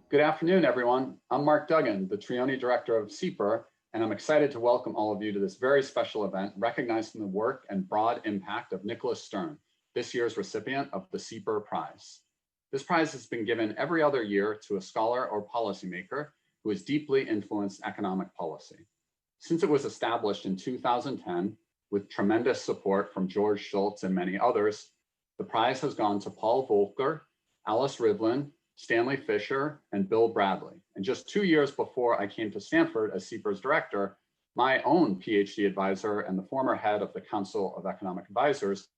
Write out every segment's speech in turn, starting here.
Good afternoon, everyone. I'm Mark Duggan, the Trioni Director of SIEPR, and I'm excited to welcome all of you to this very special event recognizing the work and broad impact of Nicholas Stern, this year's recipient of the SIEPR Prize. This prize has been given every other year to a scholar or policymaker who has deeply influenced economic policy. Since it was established in 2010, with tremendous support from George Shultz and many others, the prize has gone to Paul Volcker, Alice Rivlin, Stanley Fisher, and Bill Bradley. And just 2 years before I came to Stanford as SIEPR's director, my own PhD advisor and the former head of the Council of Economic Advisors,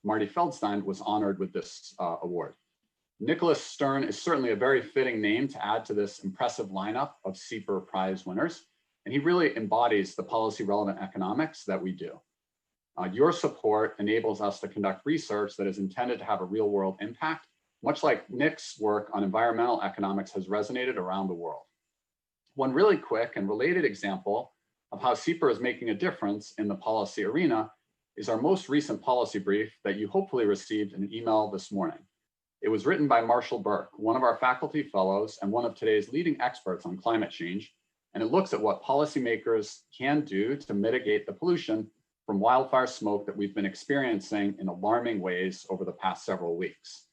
Marty Feldstein, was honored with this award. Nicholas Stern is certainly a very fitting name to add to this impressive lineup of SIEPR Prize winners, and he really embodies the policy relevant economics that we do. Your support enables us to conduct research that is intended to have a real world impact, much like Nick's work on environmental economics has resonated around the world. One really quick and related example of how SIEPR is making a difference in the policy arena is our most recent policy brief that you hopefully received in an email this morning. It was written by Marshall Burke, one of our faculty fellows and one of today's leading experts on climate change, and it looks at what policymakers can do to mitigate the pollution from wildfire smoke that we've been experiencing in alarming ways over the past several weeks.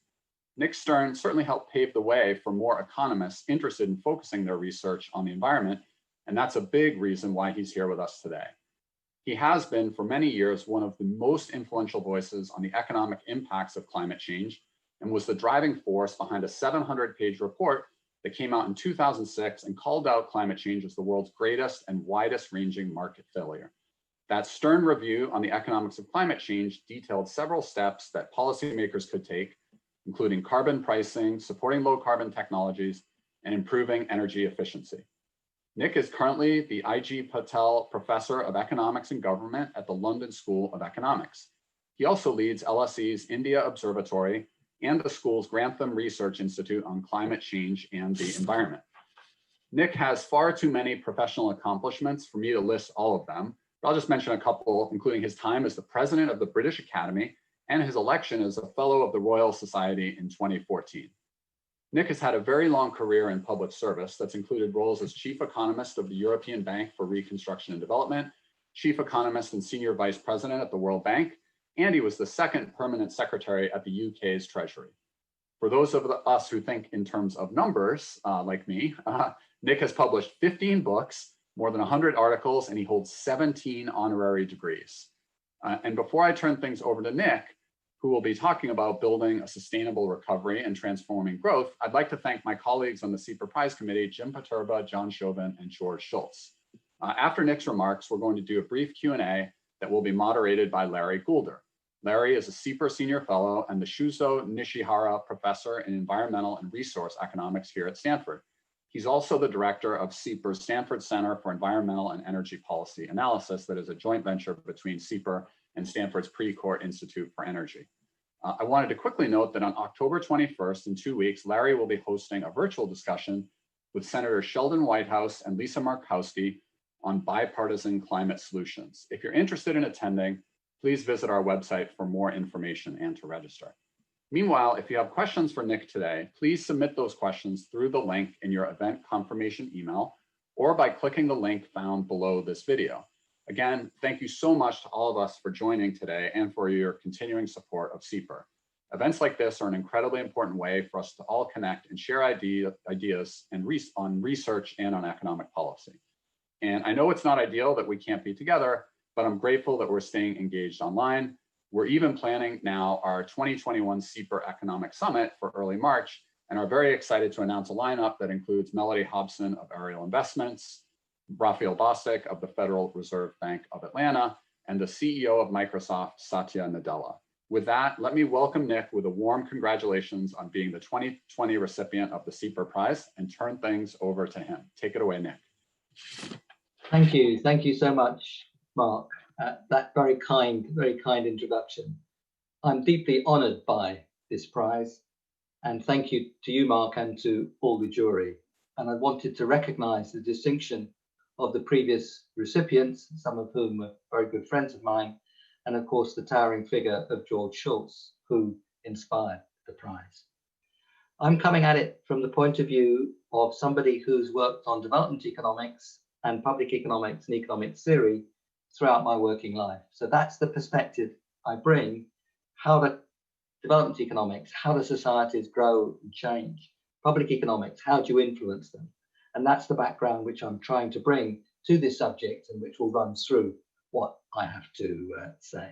Nick Stern certainly helped pave the way for more economists interested in focusing their research on the environment, and that's a big reason why he's here with us today. He has been for many years one of the most influential voices on the economic impacts of climate change and was the driving force behind a 700-page report that came out in 2006 and called out climate change as the world's greatest and widest-ranging market failure. That Stern review on the economics of climate change detailed several steps that policymakers could take, including carbon pricing, supporting low carbon technologies, and improving energy efficiency. Nick is currently the I.G. Patel Professor of Economics and Government at the London School of Economics. He also leads LSE's India Observatory and the school's Grantham Research Institute on Climate Change and the Environment. Nick has far too many professional accomplishments for me to list all of them, but I'll just mention a couple, including his time as the president of the British Academy and his election as a fellow of the Royal Society in 2014. Nick has had a very long career in public service that's included roles as chief economist of the European Bank for Reconstruction and Development, chief economist and senior vice president at the World Bank, and he was the second permanent secretary at the UK's Treasury. For those of us who think in terms of numbers, like me, Nick has published 15 books, more than 100 articles, and he holds 17 honorary degrees. And before I turn things over to Nick, who will be talking about building a sustainable recovery and transforming growth, I'd like to thank my colleagues on the SIEPR Prize Committee, Jim Paterba, John Chauvin, and George Shultz. After Nick's remarks, we're going to do a brief Q&A that will be moderated by Larry Goulder. Larry is a SIEPR Senior Fellow and the Shuzo Nishihara Professor in Environmental and Resource Economics here at Stanford. He's also the director of SIEPR's Stanford Center for Environmental and Energy Policy Analysis that is a joint venture between SIEPR and Stanford's Precourt Institute for Energy. I wanted to quickly note that on October 21st, in 2 weeks, Larry will be hosting a virtual discussion with Senator Sheldon Whitehouse and Lisa Murkowski on bipartisan climate solutions. If you're interested in attending, please visit our website for more information and to register. Meanwhile, if you have questions for Nick today, please submit those questions through the link in your event confirmation email or by clicking the link found below this video. Again, thank you so much to all of us for joining today and for your continuing support of SIEPR. Events like this are an incredibly important way for us to all connect and share ideas on research and on economic policy. And I know it's not ideal that we can't be together, but I'm grateful that we're staying engaged online. We're even planning now our 2021 SIEPR Economic Summit for early March and are very excited to announce a lineup that includes Melody Hobson of Ariel Investments, Raphael Bostic of the Federal Reserve Bank of Atlanta, and the CEO of Microsoft, Satya Nadella. With that, let me welcome Nick with a warm congratulations on being the 2020 recipient of the SIEPR Prize and turn things over to him. Take it away, Nick. Thank you so much, Mark. That very kind introduction. I'm deeply honored by this prize, and thank you to you, Mark, and to all the jury. And I wanted to recognize the distinction of the previous recipients, some of whom were very good friends of mine, and of course the towering figure of George Shultz, who inspired the prize. I'm coming at it from the point of view of somebody who's worked on development economics and public economics and economic theory throughout my working life. So that's the perspective I bring. How the development economics, how do societies grow and change? Public economics, how do you influence them? And that's the background which I'm trying to bring to this subject and which will run through what I have to say.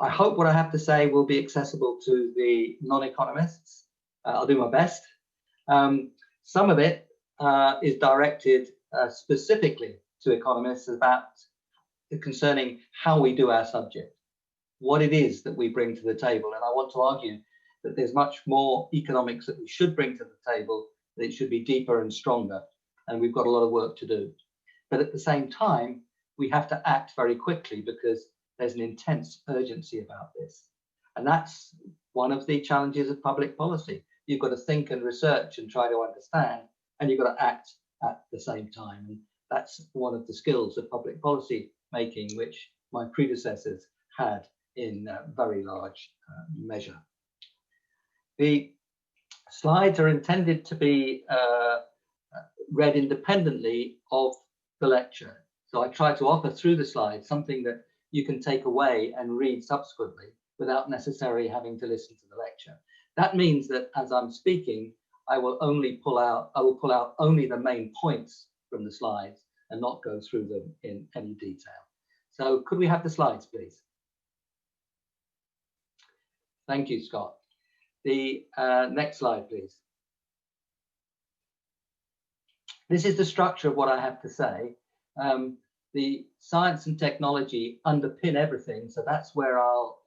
I hope what I have to say will be accessible to the non-economists. I'll do my best. Some of it is directed specifically to economists about concerning how we do our subject, what it is that we bring to the table. And I want to argue that there's much more economics that we should bring to the table, that it should be deeper and stronger. And we've got a lot of work to do. But at the same time, we have to act very quickly because there's an intense urgency about this. And that's one of the challenges of public policy. You've got to think and research and try to understand, and you've got to act at the same time. And that's one of the skills of public policy making, which my predecessors had in very large measure. The slides are intended to be read independently of the lecture. So I try to offer through the slides something that you can take away and read subsequently without necessarily having to listen to the lecture. That means that as I'm speaking, I will pull out only the main points from the slides and not go through them in any detail. So could we have the slides, please? Thank you, Scott. The next slide, please. This is the structure of what I have to say. The science and technology underpin everything, so that's where I'll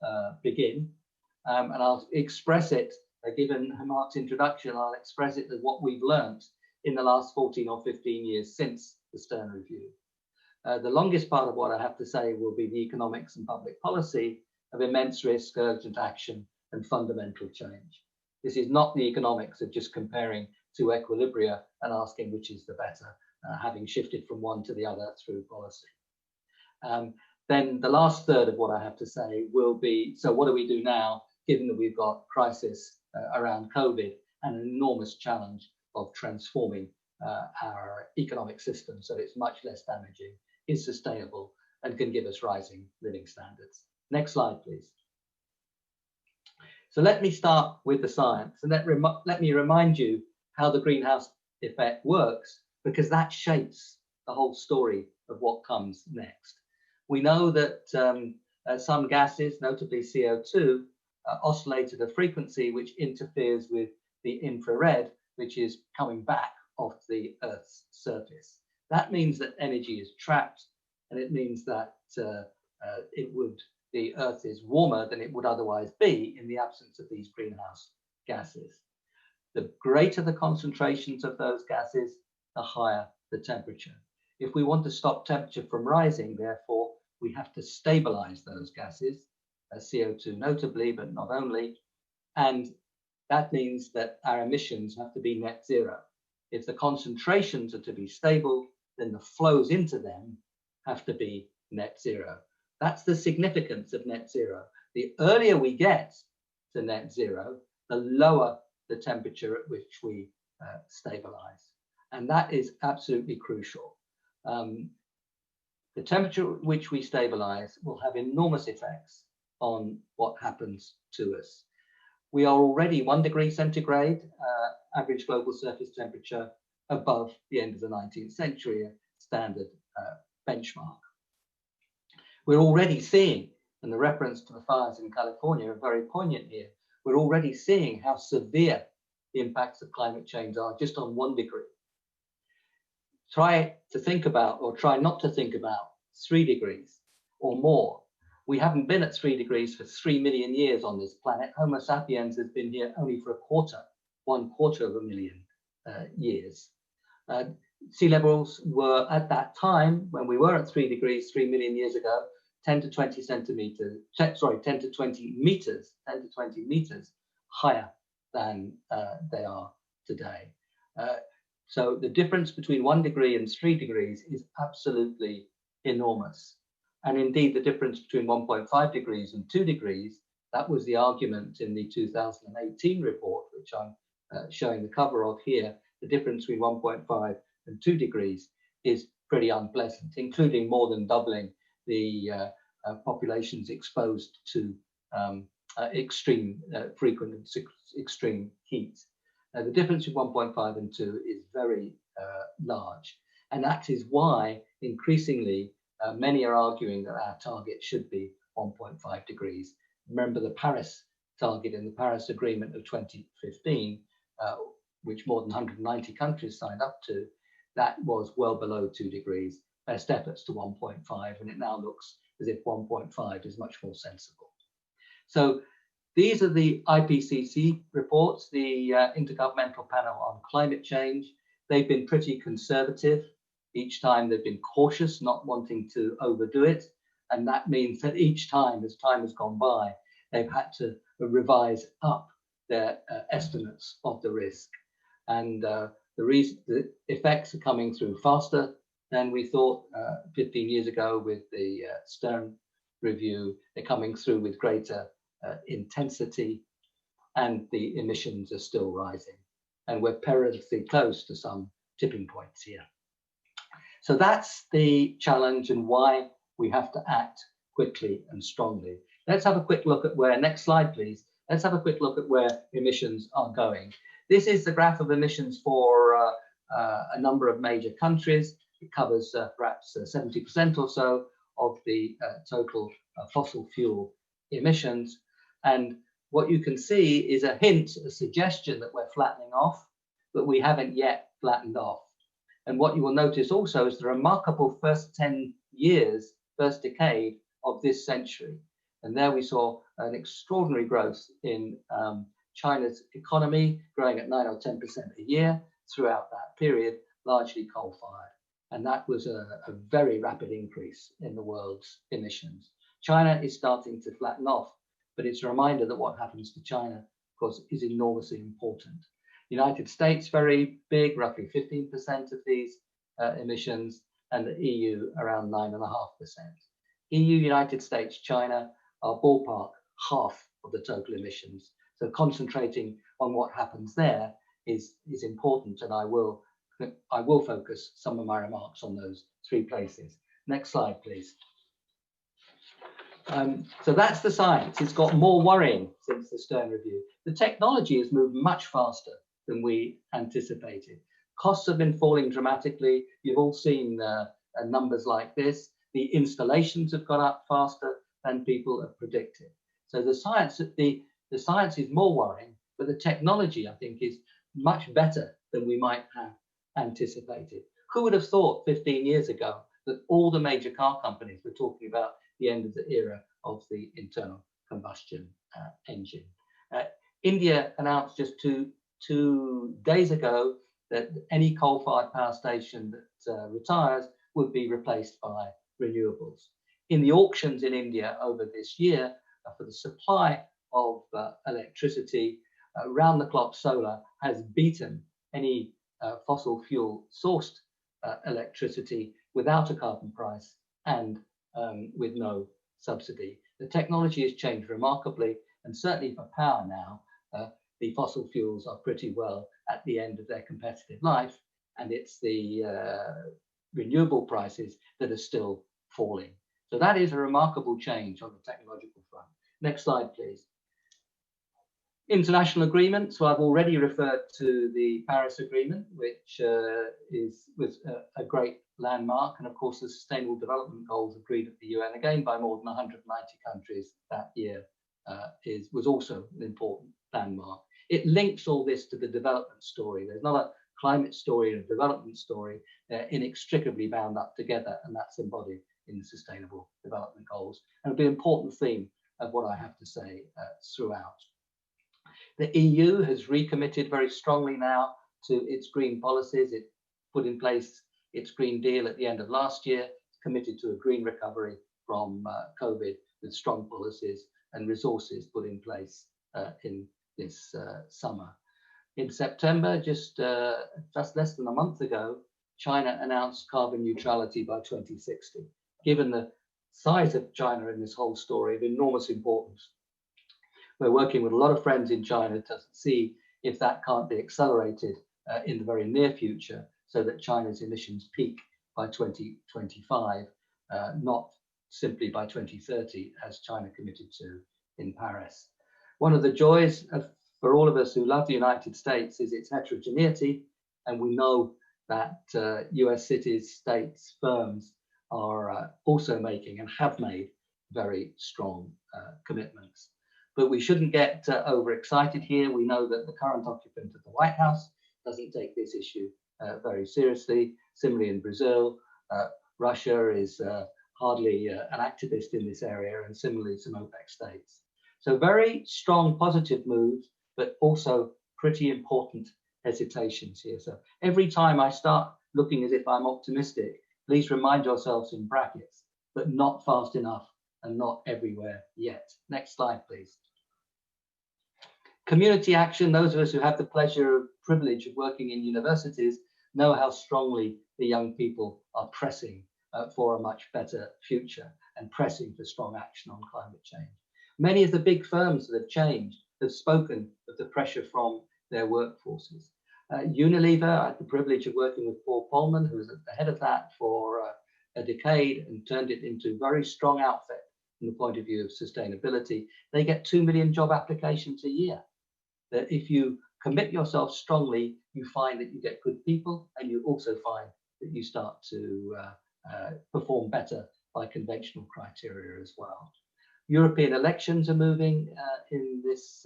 begin. And I'll express it, given Mark's introduction, I'll express it as what we've learned in the last 14 or 15 years since the Stern Review. The longest part of what I have to say will be the economics and public policy of immense risk, urgent action, and fundamental change. This is not the economics of just comparing two equilibria and asking which is the better, having shifted from one to the other through policy. Then the last third of what I have to say will be, so what do we do now, given that we've got crisis around COVID and an enormous challenge of transforming our economic system so it's much less damaging, is sustainable, and can give us rising living standards. Next slide, please. So let me start with the science, and let me remind you how the greenhouse effect works, because that shapes the whole story of what comes next. We know that some gases, notably CO2, oscillate at a frequency which interferes with the infrared, which is coming back off the Earth's surface. That means that energy is trapped, and it means that the Earth is warmer than it would otherwise be in the absence of these greenhouse gases. The greater the concentrations of those gases, the higher the temperature. If we want to stop temperature from rising, therefore, we have to stabilize those gases, CO2 notably, but not only. And that means that our emissions have to be net zero. If the concentrations are to be stable, then the flows into them have to be net zero. That's the significance of net zero. The earlier we get to net zero, the lower the temperature at which we stabilize. And that is absolutely crucial. The temperature at which we stabilize will have enormous effects on what happens to us. We are already 1 degree centigrade, average global surface temperature, above the end of the 19th century, a standard benchmark. We're already seeing, and the reference to the fires in California are very poignant here, we're already seeing how severe the impacts of climate change are just on 1 degree. Try to think about, or try not to think about, 3 degrees or more. We haven't been at 3 degrees for 3 million years on this planet. Homo sapiens has been here only for 1/4 of a million years. Sea levels were at that time, when we were at 3 degrees 3 million years ago, 10 to 20 centimeters, sorry, 10 to 20 meters, 10 to 20 meters higher than they are today. So the difference between 1 degree and 3 degrees is absolutely enormous. And indeed, the difference between 1.5 degrees and 2 degrees, that was the argument in the 2018 report, which I'm showing the cover of here, the difference between 1.5 and 2 degrees is pretty unpleasant, including more than doubling the populations exposed to extreme frequent and extreme heat. The difference between 1.5 and 2 is very large, and that is why increasingly many are arguing that our target should be 1.5 degrees. Remember the Paris target in the Paris Agreement of 2015, which more than 190 countries signed up to, that was well below 2 degrees. Best efforts to 1.5, and it now looks as if 1.5 is much more sensible. So these are the IPCC reports, the Intergovernmental Panel on Climate Change. They've been pretty conservative. Each time they've been cautious, not wanting to overdo it. And that means that each time, as time has gone by, they've had to revise up their estimates of the risk. And the effects are coming through faster than we thought 15 years ago with the Stern review. They're coming through with greater intensity, and the emissions are still rising. And we're perilously close to some tipping points here. So that's the challenge and why we have to act quickly and strongly. Let's have a quick look at where, next slide please. Let's have a quick look at where emissions are going. This is the graph of emissions for a number of major countries. It covers perhaps 70% or so of the total fossil fuel emissions. And what you can see is a hint, a suggestion that we're flattening off, but we haven't yet flattened off. And what you will notice also is the remarkable first 10 years, first decade of this century. And there we saw an extraordinary growth in China's economy, growing at 9 or 10% a year throughout that period, largely coal-fired. And that was a very rapid increase in the world's emissions. China is starting to flatten off, but it's a reminder that what happens to China, of course, is enormously important. United States, very big, roughly 15% of these emissions, and the EU around 9.5%. EU, United States, China are ballpark half of the total emissions. So concentrating on what happens there is important, and I will focus some of my remarks on those three places. Next slide, please. So that's the science. It's got more worrying since the Stern review. The technology has moved much faster than we anticipated. Costs have been falling dramatically. You've all seen numbers like this. The installations have gone up faster than people have predicted. So the science is more worrying, but the technology, I think, is much better than we might have anticipated. Who would have thought 15 years ago that all the major car companies were talking about the end of the era of the internal combustion engine? India announced just two days ago that any coal-fired power station that retires would be replaced by renewables. In the auctions in India over this year, for the supply of electricity, round-the-clock solar has beaten any fossil fuel sourced electricity without a carbon price and with no subsidy. The technology has changed remarkably, and certainly for power now, the fossil fuels are pretty well at the end of their competitive life, and it's the renewable prices that are still falling. So that is a remarkable change on the technological front. Next slide, please. International agreements. So I've already referred to the Paris Agreement, which was a great landmark, and of course the Sustainable Development Goals agreed at the UN again by more than 190 countries that year was also an important landmark. It links all this to the development story. There's not a climate story and a development story. They're inextricably bound up together, and that's embodied in the Sustainable Development Goals. And it'll be an important theme of what I have to say throughout. The EU has recommitted very strongly now to its green policies. It put in place its Green Deal at the end of last year, committed to a green recovery from COVID with strong policies and resources put in place in this summer. In September, just less than a month ago, China announced carbon neutrality by 2060. Given the size of China in this whole story, of enormous importance, we're working with a lot of friends in China to see if that can't be accelerated in the very near future, so that China's emissions peak by 2025, not simply by 2030, as China committed to in Paris. One of the joys for all of us who love the United States is its heterogeneity, and we know that US cities, states, firms are also making and have made very strong commitments. But we shouldn't get overexcited here. We know that the current occupant of the White House doesn't take this issue very seriously. Similarly in Brazil, Russia is hardly an activist in this area, and similarly some OPEC states. So very strong positive moves, but also pretty important hesitations here. So every time I start looking as if I'm optimistic, please remind yourselves in brackets, but not fast enough and not everywhere yet. Next slide, please. Community action. Those of us who have the privilege of working in universities know how strongly the young people are pressing for a much better future and pressing for strong action on climate change. Many of the big firms that have changed have spoken of the pressure from their workforces. Unilever, I had the privilege of working with Paul Polman, who was at the head of that for a decade and turned it into a very strong outfit from the point of view of sustainability. They get 2 million job applications a year. That if you commit yourself strongly, you find that you get good people, and you also find that you start to perform better by conventional criteria as well. European elections are moving in this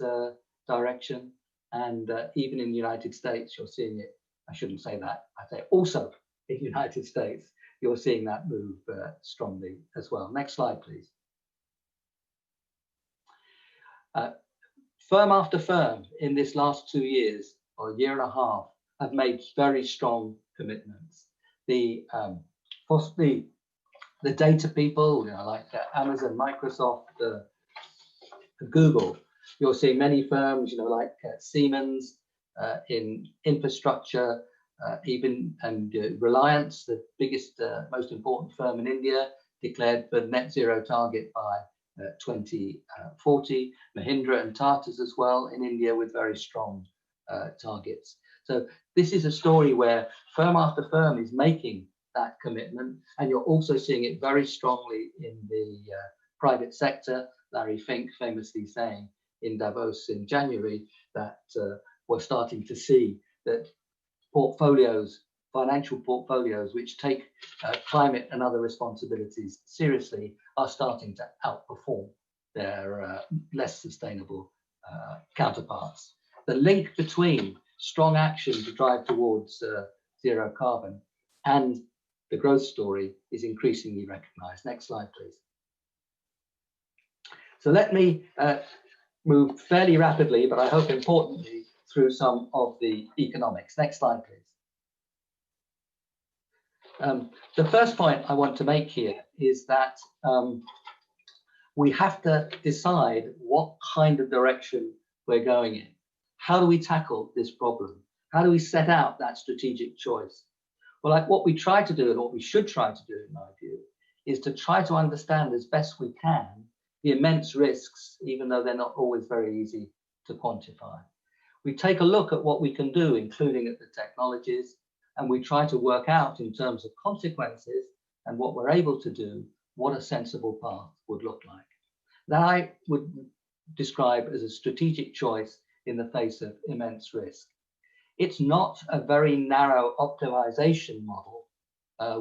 direction, and even in the United States, you're seeing it. I shouldn't say that. I say also in the United States, you're seeing that move strongly as well. Next slide, please. Firm after firm in this last 2 years or a year and a half have made very strong commitments. The data people, you know, like Amazon, Microsoft, Google, you're seeing many firms, you know, like Siemens in infrastructure, Reliance, the biggest, most important firm in India, declared the net zero target by 2040. Mahindra and Tatas as well in India with very strong targets. So this is a story where firm after firm is making that commitment, and you're also seeing it very strongly in the private sector. Larry Fink famously saying in Davos in January that we're starting to see that portfolios, financial portfolios, which take climate and other responsibilities seriously, are starting to outperform their less sustainable counterparts. The link between strong action to drive towards zero carbon and the growth story is increasingly recognized. Next slide, please. So let me move fairly rapidly, but I hope importantly, through some of the economics. Next slide, please. The first point I want to make here is that we have to decide what kind of direction we're going in. How do we tackle this problem? How do we set out that strategic choice? Well, like what we try to do and what we should try to do, in my view, is to try to understand as best we can the immense risks, even though they're not always very easy to quantify. We take a look at what we can do, including at the technologies, and we try to work out in terms of consequences and what we're able to do, what a sensible path would look like. That I would describe as a strategic choice in the face of immense risk. It's not a very narrow optimization model,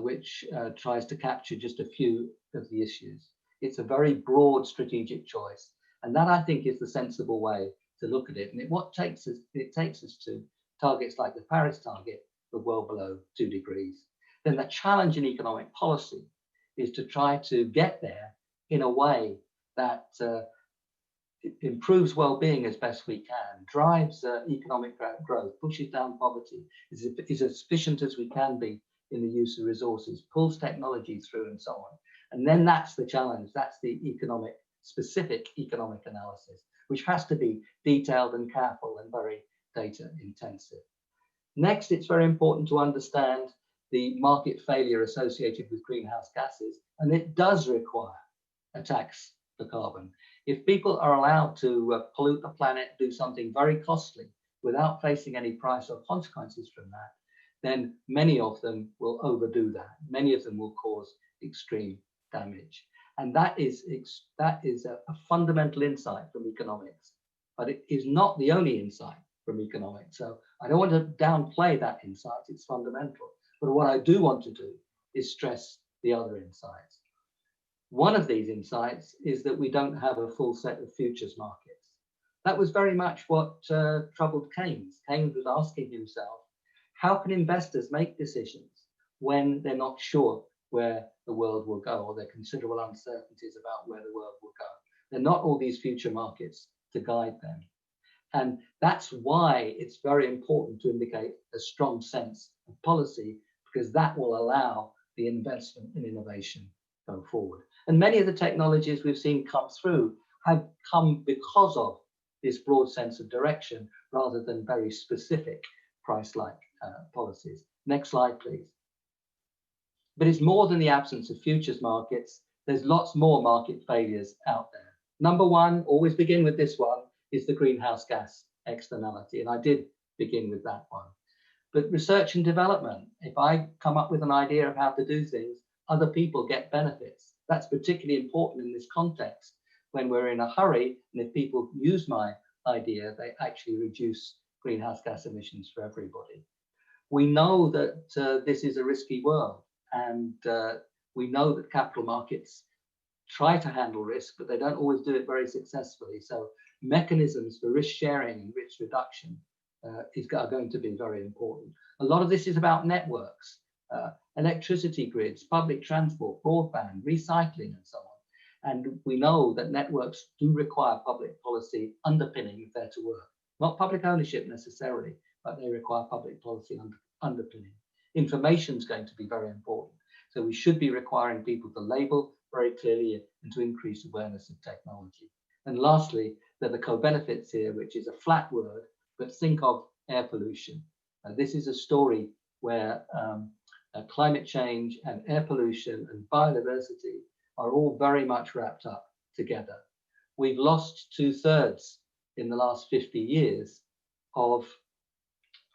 which tries to capture just a few of the issues. It's a very broad strategic choice. And that, I think, is the sensible way to look at it. And it takes us to targets like the Paris target of well below 2 degrees. Then the challenge in economic policy is to try to get there in a way that improves well-being as best we can, drives economic growth, pushes down poverty, is as efficient as we can be in the use of resources, pulls technology through and so on. And then that's the challenge. That's the specific economic analysis, which has to be detailed and careful and very data intensive. Next, it's very important to understand the market failure associated with greenhouse gases, and it does require a tax for carbon. If people are allowed to pollute the planet, do something very costly without facing any price or consequences from that, then many of them will overdo that. Many of them will cause extreme damage. And that is a fundamental insight from economics, but it is not the only insight from economics. So I don't want to downplay that insight, it's fundamental. But what I do want to do is stress the other insights. One of these insights is that we don't have a full set of futures markets. That was very much what troubled Keynes. Keynes was asking himself, how can investors make decisions when they're not sure where the world will go, or there are considerable uncertainties about where the world will go? There are not all these future markets to guide them. And that's why it's very important to indicate a strong sense of policy, because that will allow the investment in innovation go forward. And many of the technologies we've seen come through have come because of this broad sense of direction rather than very specific price-like policies. Next slide, please. But it's more than the absence of futures markets. There's lots more market failures out there. Number one, always begin with this one, is the greenhouse gas externality. And I did begin with that one. But research and development, if I come up with an idea of how to do things, other people get benefits. That's particularly important in this context when we're in a hurry, and if people use my idea, they actually reduce greenhouse gas emissions for everybody. We know that this is a risky world, and we know that capital markets try to handle risk, but they don't always do it very successfully. So mechanisms for risk sharing and risk reduction are going to be very important. A lot of this is about networks, electricity grids, public transport, broadband, recycling, and so on. And we know that networks do require public policy underpinning if they're to work. Not public ownership necessarily, but they require public policy underpinning. Information is going to be very important. So we should be requiring people to label very clearly and to increase awareness of technology. And lastly, there are the co-benefits here, which is a flat word, but think of air pollution. This is a story where climate change and air pollution and biodiversity are all very much wrapped up together. We've lost 2/3 in the last 50 years of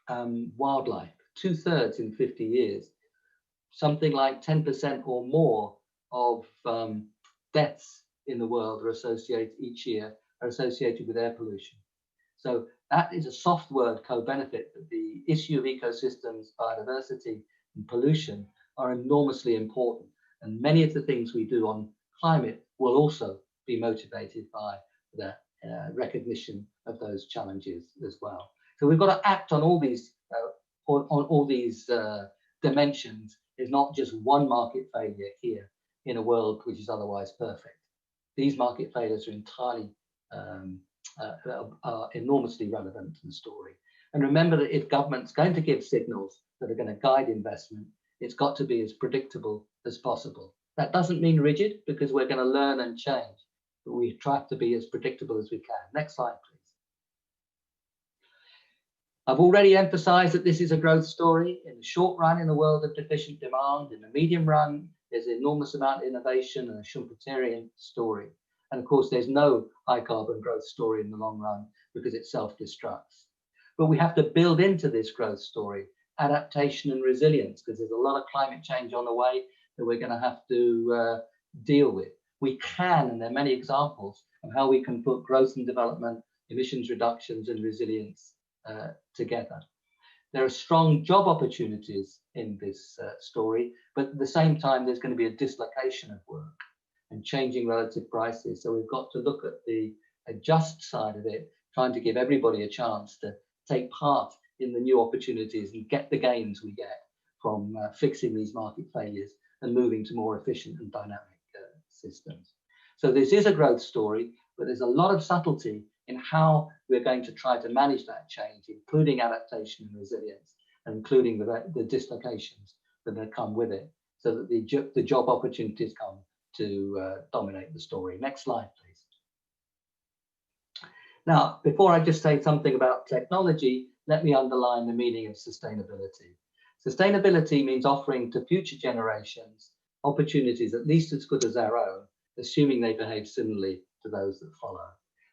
wildlife, 2/3 in 50 years. Something like 10% or more of deaths in the world are associated each year are associated with air pollution. So that is a soft word, co-benefit, but the issue of ecosystems, biodiversity, and pollution are enormously important. And many of the things we do on climate will also be motivated by the recognition of those challenges as well. So we've got to act on all these dimensions. There's not just one market failure here in a world which is otherwise perfect. These market failures are entirely are enormously relevant to the story. And remember that if government's going to give signals that are going to guide investment, it's got to be as predictable as possible. That doesn't mean rigid, because we're going to learn and change, but we try to be as predictable as we can. Next slide, please. I've already emphasized that this is a growth story. In the short run, in a world of deficient demand, in the medium run, there's an enormous amount of innovation and a Schumpeterian story. And of course, there's no high carbon growth story in the long run because it self-destructs. But we have to build into this growth story adaptation and resilience, because there's a lot of climate change on the way that we're going to have to deal with. We can, and there are many examples of how we can put growth and development, emissions reductions and resilience together. There are strong job opportunities in this story, but at the same time, there's going to be a dislocation of work and changing relative prices. So we've got to look at the just side of it, trying to give everybody a chance to take part in the new opportunities and get the gains we get from fixing these market failures and moving to more efficient and dynamic systems. So this is a growth story, but there's a lot of subtlety in how we're going to try to manage that change, including adaptation and resilience, and including the dislocations that come with it, so that the job opportunities come to dominate the story. Next slide, please. Now, before I just say something about technology, let me underline the meaning of sustainability. Sustainability means offering to future generations opportunities at least as good as our own, assuming they behave similarly to those that follow.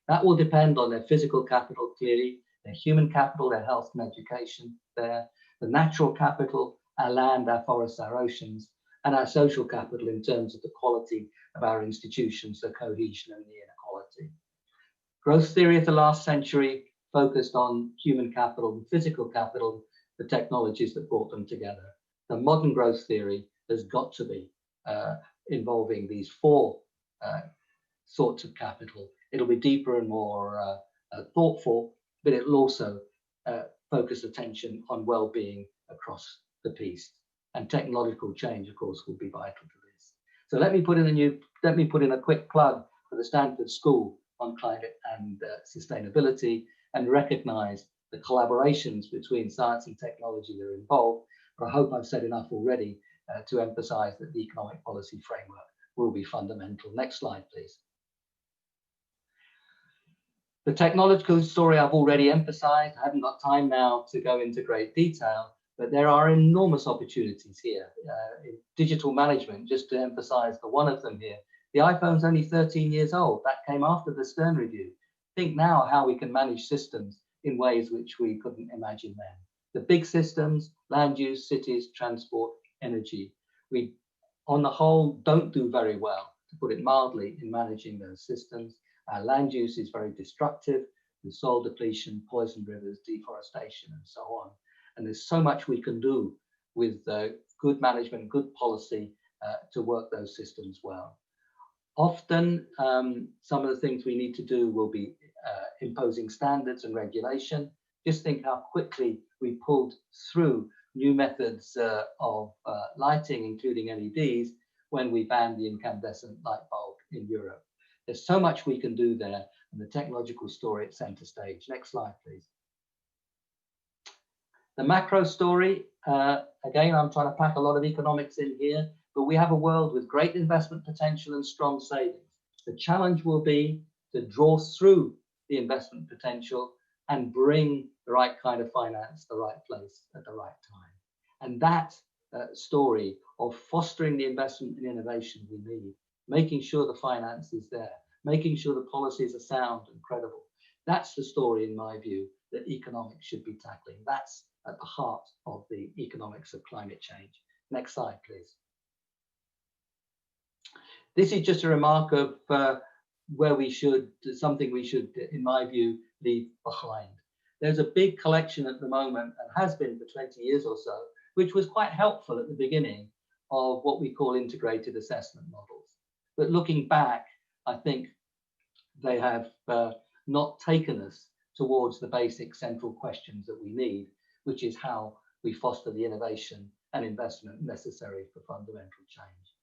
That will depend on their physical capital, clearly, their human capital, their health and education, the natural capital, our land, our forests, our oceans, and our social capital in terms of the quality of our institutions, the cohesion and the inequality. Growth theory of the last century focused on human capital and physical capital, the technologies that brought them together. The modern growth theory has got to be involving these four sorts of capital. It'll be deeper and more thoughtful, but it'll also focus attention on well-being across the piece. And technological change, of course, will be vital to this. So let me put in a quick plug for the Stanford School on Climate and Sustainability, and recognize the collaborations between science and technology that are involved. But I hope I've said enough already to emphasize that the economic policy framework will be fundamental. Next slide, please. The technological story I've already emphasized. I haven't got time now to go into great detail, but there are enormous opportunities here. In digital management, just to emphasize the one of them here, the iPhone's only 13 years old. That came after the Stern Review. Think now how we can manage systems in ways which we couldn't imagine then. The big systems, land use, cities, transport, energy, we on the whole don't do very well, to put it mildly, in managing those systems. Our land use is very destructive, with soil depletion, poisoned rivers, deforestation, and so on. And there's so much we can do with good management, good policy to work those systems well. Often, some of the things we need to do will be imposing standards and regulation. Just think how quickly we pulled through new methods of lighting, including LEDs, when we banned the incandescent light bulb in Europe. There's so much we can do there, and the technological story at center stage. Next slide, please. The macro story, again, I'm trying to pack a lot of economics in here, but we have a world with great investment potential and strong savings. The challenge will be to draw through the investment potential and bring the right kind of finance to the right place at the right time. And that story of fostering the investment and innovation we need, making sure the finance is there, making sure the policies are sound and credible, that's the story, in my view, that economics should be tackling. That's at the heart of the economics of climate change. Next slide, please. This is just a remark of where we should, something we should, in my view, leave behind. There's a big collection at the moment, and has been for 20 years or so, which was quite helpful at the beginning, of what we call integrated assessment models. But looking back, I think they have not taken us towards the basic central questions that we need, which is how we foster the innovation and investment necessary for fundamental change.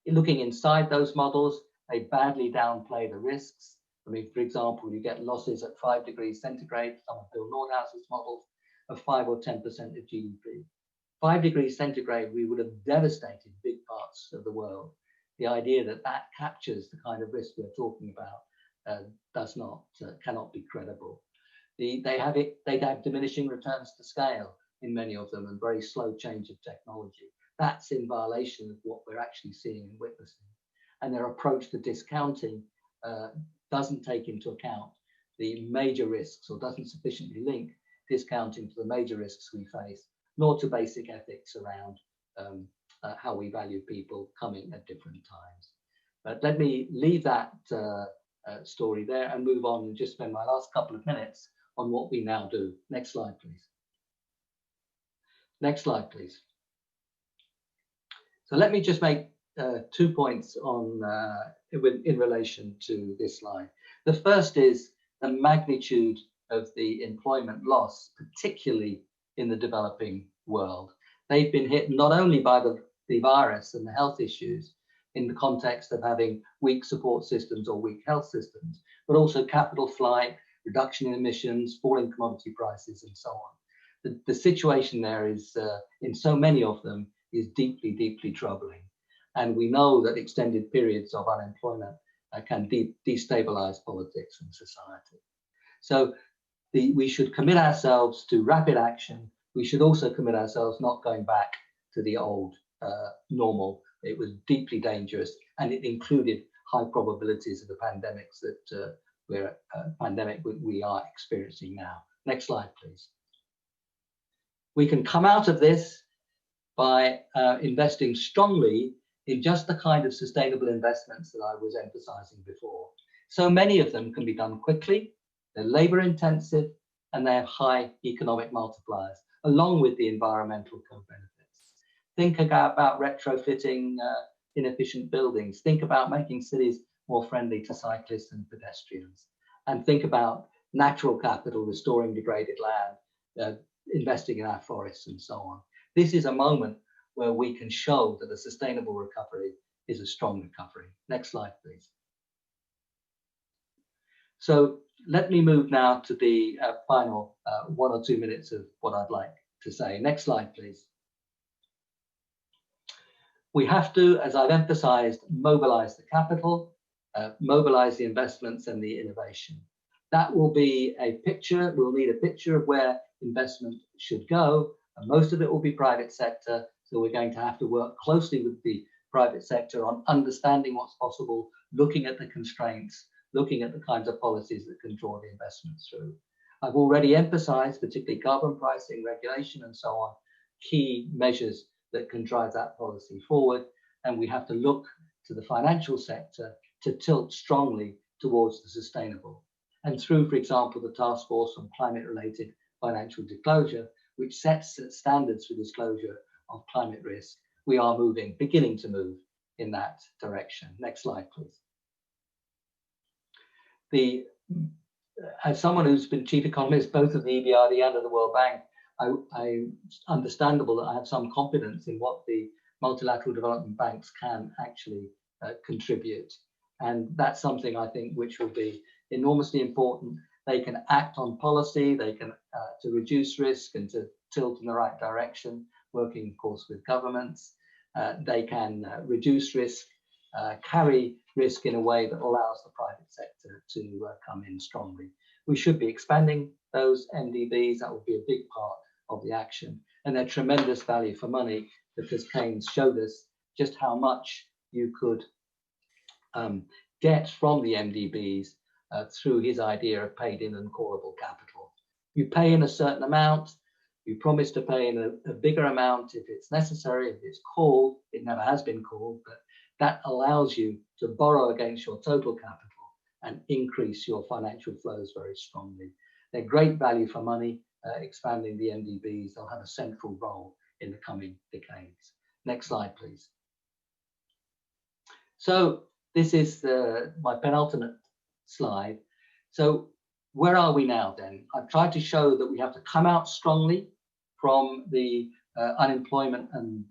In looking inside those models, they badly downplay the risks. I mean, for example, you get losses at 5 degrees centigrade, some of Bill Nordhaus's models, of 5 or 10% of GDP. 5 degrees centigrade, we would have devastated big parts of the world. The idea that that captures the kind of risk we're talking about cannot be credible. They have diminishing returns to scale in many of them, and very slow change of technology. That's in violation of what we're actually seeing and witnessing. And their approach to discounting doesn't take into account the major risks, or doesn't sufficiently link discounting to the major risks we face, nor to basic ethics around how we value people coming at different times. But let me leave that story there and move on and just spend my last couple of minutes on what we now do. Next slide, please. Next slide, please. So let me just make 2 points on in relation to this slide. The first is the magnitude of the employment loss, particularly in the developing world. They've been hit not only by the virus and the health issues in the context of having weak support systems or weak health systems, but also capital flight, reduction in emissions, falling commodity prices, and so on. The situation there is, in so many of them, is deeply, deeply troubling. And we know that extended periods of unemployment can destabilize politics and society. So we should commit ourselves to rapid action. We should also commit ourselves not going back to the old normal. It was deeply dangerous, and it included high probabilities of the pandemics that pandemic we are experiencing now. Next slide, please. We can come out of this by investing strongly in just the kind of sustainable investments that I was emphasizing before. So many of them can be done quickly, they're labor intensive, and they have high economic multipliers, along with the environmental co-benefits. Think about retrofitting inefficient buildings. Think about making cities more friendly to cyclists and pedestrians. And think about natural capital, restoring degraded land, investing in our forests and so on. This is a moment where we can show that a sustainable recovery is a strong recovery. Next slide, please. So let me move now to the final 1 or 2 minutes of what I'd like to say. Next slide, please. We have to, as I've emphasized, mobilize the capital, mobilize the investments and the innovation. That will be a picture, we'll need a picture of where investment should go, and most of it will be private sector, so we're going to have to work closely with the private sector on understanding what's possible, looking at the constraints, looking at the kinds of policies that can draw the investments through. I've already emphasized, particularly carbon pricing, regulation, and so on, key measures that can drive that policy forward, and we have to look to the financial sector to tilt strongly towards the sustainable. And through, for example, the Task Force on Climate-Related Financial Disclosure, which sets standards for disclosure of climate risk, we are beginning to move in that direction. Next slide, please. As someone who's been chief economist both of the EBRD and of the World Bank, understandable that I have some confidence in what the multilateral development banks can actually contribute. And that's something I think which will be enormously important. They can act on policy, they can to reduce risk and to tilt in the right direction, working of course with governments. They can reduce risk, carry risk in a way that allows the private sector to come in strongly. We should be expanding those MDBs. That will be a big part of the action, and they're tremendous value for money, because Keynes showed us just how much you could get from the MDBs through his idea of paid in and callable capital. You pay in a certain amount, you promise to pay in a bigger amount if it's necessary, if it's called. It never has been called, but that allows you to borrow against your total capital and increase your financial flows very strongly. They're great value for money. Expanding the MDBs, they'll have a central role in the coming decades. Next slide, please. So this is my penultimate slide. So where are we now then? I've tried to show that we have to come out strongly from the unemployment and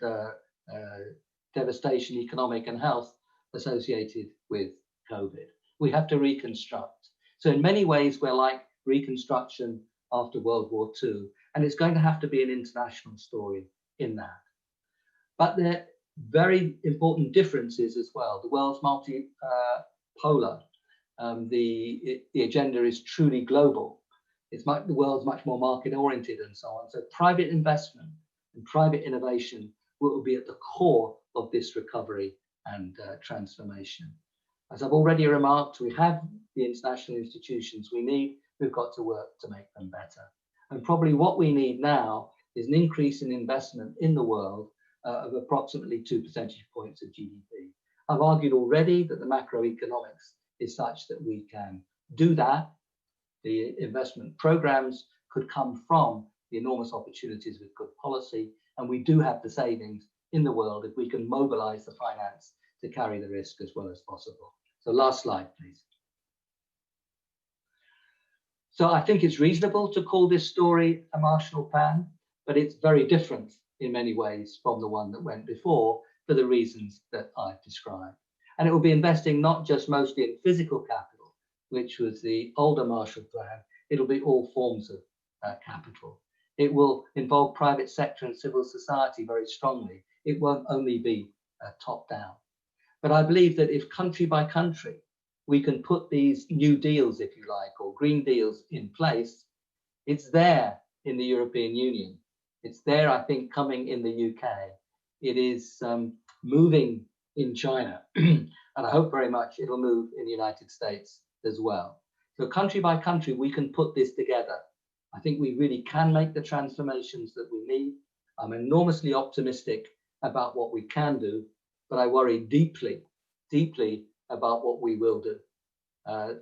devastation, economic and health associated with COVID. We have to reconstruct. So in many ways, we're like reconstruction after World War II, and it's going to have to be an international story in that. But there are very important differences as well. The world's multipolar. The agenda is truly global. The world's much more market oriented and so on. So private investment and private innovation will be at the core of this recovery and transformation. As I've already remarked, we have the international institutions we need. We've got to work to make them better. And probably what we need now is an increase in investment in the world of approximately 2 percentage points of GDP. I've argued already that the macroeconomics is such that we can do that. The investment programs could come from the enormous opportunities with good policy, and we do have the savings in the world if we can mobilize the finance to carry the risk as well as possible. So last slide, please. So I think it's reasonable to call this story a Marshall Plan, but it's very different in many ways from the one that went before for the reasons that I've described. And it will be investing not just mostly in physical capital, which was the older Marshall Plan. It'll be all forms of capital. It will involve private sector and civil society very strongly. It won't only be top down. But I believe that if country by country, we can put these new deals, if you like, or green deals in place, it's there in the European Union. It's there, I think, coming in the UK. It is moving in China. And I hope very much it'll move in the United States as well. So country by country, we can put this together. I think we really can make the transformations that we need. I'm enormously optimistic about what we can do, but I worry deeply, deeply about what we will do.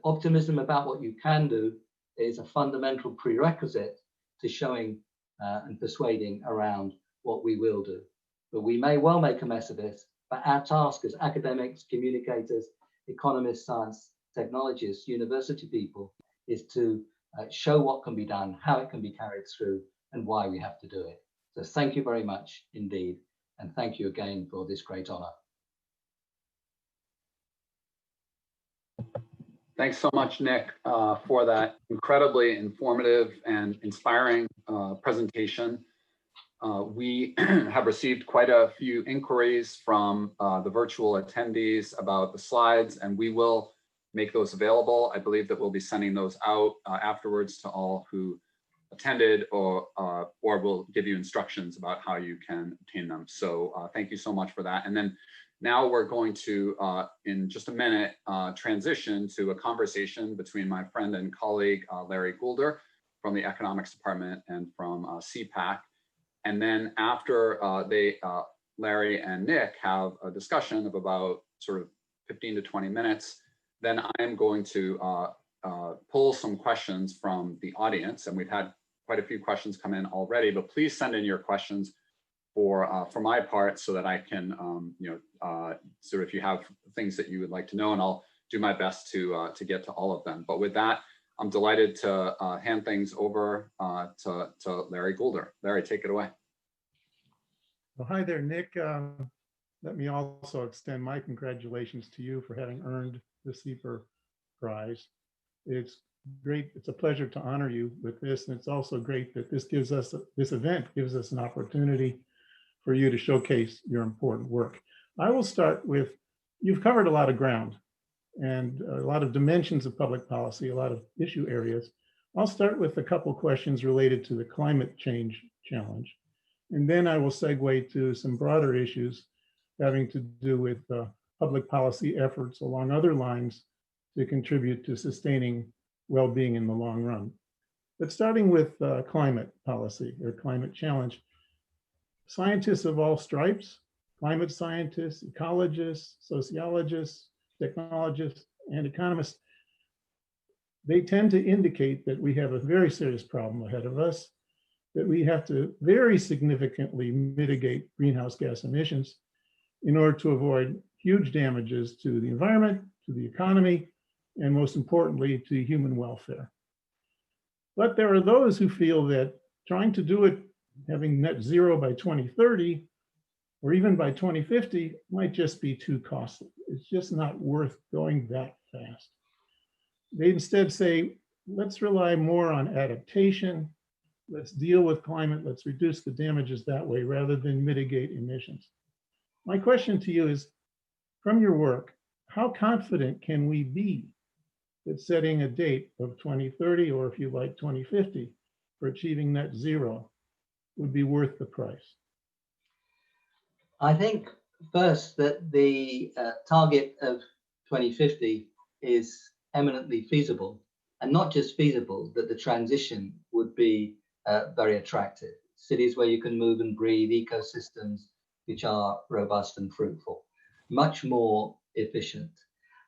Optimism about what you can do is a fundamental prerequisite to showing and persuading around what we will do. But we may well make a mess of this, but our task as academics, communicators, economists, science technologists, university people, is to show what can be done, how it can be carried through, and why we have to do it. So thank you very much indeed. And thank you again for this great honor. Thanks so much, Nick, for that incredibly informative and inspiring presentation. We have received quite a few inquiries from the virtual attendees about the slides, and we will make those available. I believe that we'll be sending those out afterwards to all who attended, or we'll give you instructions about how you can obtain them. So thank you so much for that. And then now we're going to, in just a minute, transition to a conversation between my friend and colleague, Larry Goulder from the Economics Department and from SIEPR. And then after Larry and Nick have a discussion of about sort of 15 to 20 minutes, then I'm going to pull some questions from the audience. And we've had quite a few questions come in already, but please send in your questions for my part, so that I can, sort of, if you have things that you would like to know, and I'll do my best to get to all of them. But with that, I'm delighted to hand things over to Larry Goulder. Larry, take it away. Well, hi there, Nick. Let me also extend my congratulations to you for having earned the SIEPR Prize. It's great. It's a pleasure to honor you with this, and it's also great that this event gives us an opportunity for you to showcase your important work. I will start with, you've covered a lot of ground and a lot of dimensions of public policy, a lot of issue areas. I'll start with a couple questions related to the climate change challenge. And then I will segue to some broader issues having to do with public policy efforts along other lines to contribute to sustaining well-being in the long run. But starting with climate policy or climate challenge, scientists of all stripes, climate scientists, ecologists, sociologists, technologists, and economists, they tend to indicate that we have a very serious problem ahead of us, that we have to very significantly mitigate greenhouse gas emissions in order to avoid huge damages to the environment, to the economy, and most importantly, to human welfare. But there are those who feel that trying to do it, having net zero by 2030, or even by 2050, might just be too costly. It's just not worth going that fast. They instead say, let's rely more on adaptation, let's deal with climate, let's reduce the damages that way rather than mitigate emissions. My question to you is, from your work, how confident can we be that setting a date of 2030, or if you like 2050, for achieving net zero would be worth the price? I think first that the target of 2050 is eminently feasible, and not just feasible, that the transition would be very attractive. Cities where you can move and breathe, ecosystems which are robust and fruitful, much more efficient.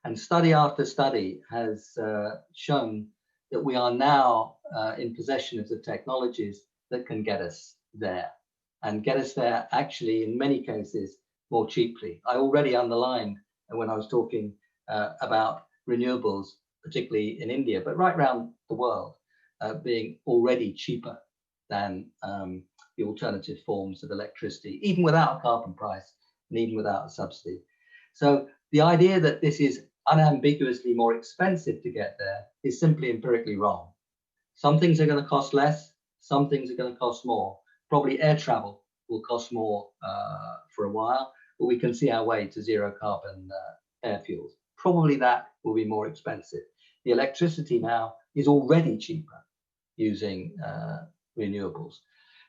And study after study has shown that we are now in possession of the technologies that can get us there, and get us there actually in many cases more cheaply. I already underlined when I was talking about renewables, particularly in India, but right around the world, being already cheaper than the alternative forms of electricity, even without a carbon price and even without a subsidy. So the idea that this is unambiguously more expensive to get there is simply empirically wrong. Some things are going to cost less, some things are going to cost more. Probably air travel will cost more for a while, but we can see our way to zero carbon air fuels. Probably that will be more expensive. The electricity now is already cheaper using renewables.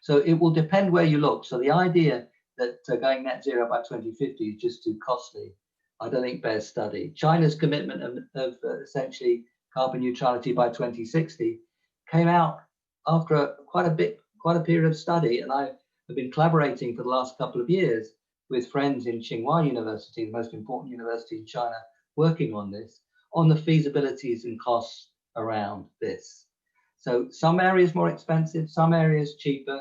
So it will depend where you look. So the idea that going net zero by 2050 is just too costly, I don't think bears study. China's commitment of essentially carbon neutrality by 2060, came out after quite a period of study. And I have been collaborating for the last couple of years with friends in Tsinghua University, the most important university in China, working on this, on the feasibilities and costs around this. So some areas more expensive, some areas cheaper,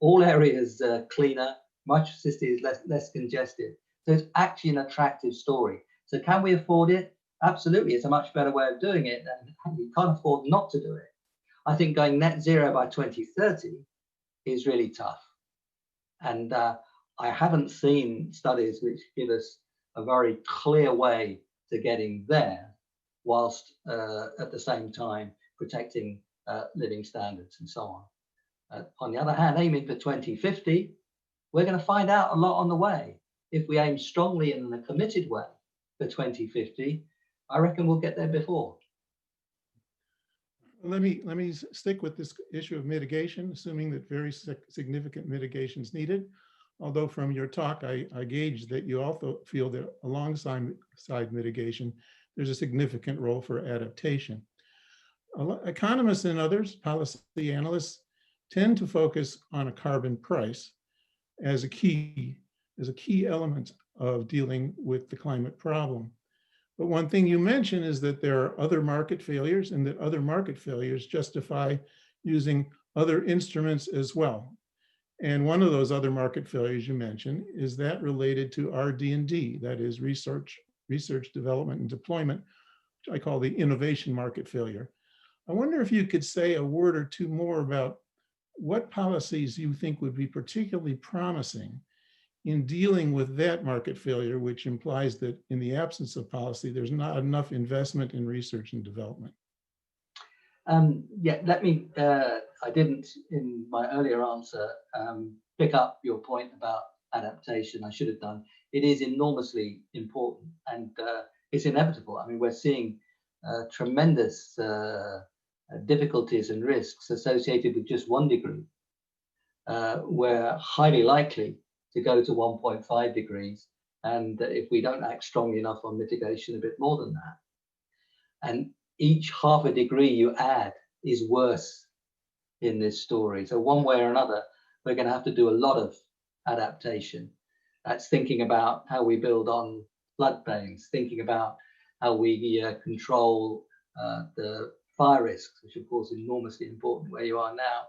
all areas cleaner, much of the city is less congested. So it's actually an attractive story. So can we afford it? Absolutely, it's a much better way of doing it, and you can't afford not to do it. I think going net zero by 2030 is really tough. And I haven't seen studies which give us a very clear way to getting there, whilst at the same time protecting living standards and so on. On the other hand, aiming for 2050, we're going to find out a lot on the way. If we aim strongly and in a committed way for 2050, I reckon we'll get there before. Let me stick with this issue of mitigation, assuming that very significant mitigation is needed. Although from your talk, I gauge that you also feel that alongside mitigation, there's a significant role for adaptation. Economists and others, policy analysts, tend to focus on a carbon price as a key element of dealing with the climate problem. But one thing you mentioned is that there are other market failures, and that other market failures justify using other instruments as well. And one of those other market failures you mentioned is that related to RD&D, that is research, development, and deployment, which I call the innovation market failure. I wonder if you could say a word or two more about what policies you think would be particularly promising in dealing with that market failure, which implies that in the absence of policy, there's not enough investment in research and development. Yeah, let me, I didn't in my earlier answer pick up your point about adaptation. I should have done. It is enormously important, and it's inevitable. I mean, we're seeing tremendous difficulties and risks associated with just 1 degree. We're highly likely to go to 1.5 degrees, and if we don't act strongly enough on mitigation, a bit more than that. And each half a degree you add is worse in this story. So one way or another, we're going to have to do a lot of adaptation. That's thinking about how we build on floodplains, thinking about how we control the fire risks, which of course is enormously important where you are now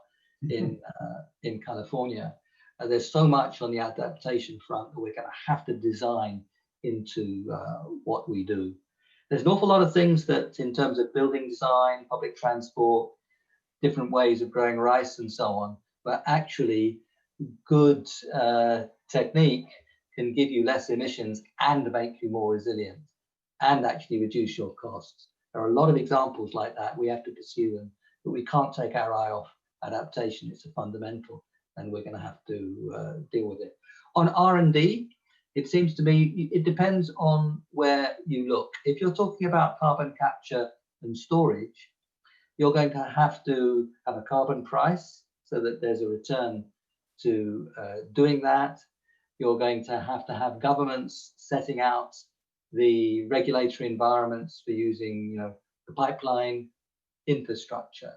in California. There's so much on the adaptation front that we're going to have to design into what we do. There's an awful lot of things that in terms of building design, public transport, different ways of growing rice and so on, but actually good technique can give you less emissions and make you more resilient and actually reduce your costs. There are a lot of examples like that. We have to pursue them, but we can't take our eye off adaptation. It's a fundamental, and we're going to have to deal with it. On R&D, it seems to me it depends on where you look. If you're talking about carbon capture and storage, you're going to have a carbon price so that there's a return to doing that. You're going to have governments setting out the regulatory environments for using, the pipeline infrastructure.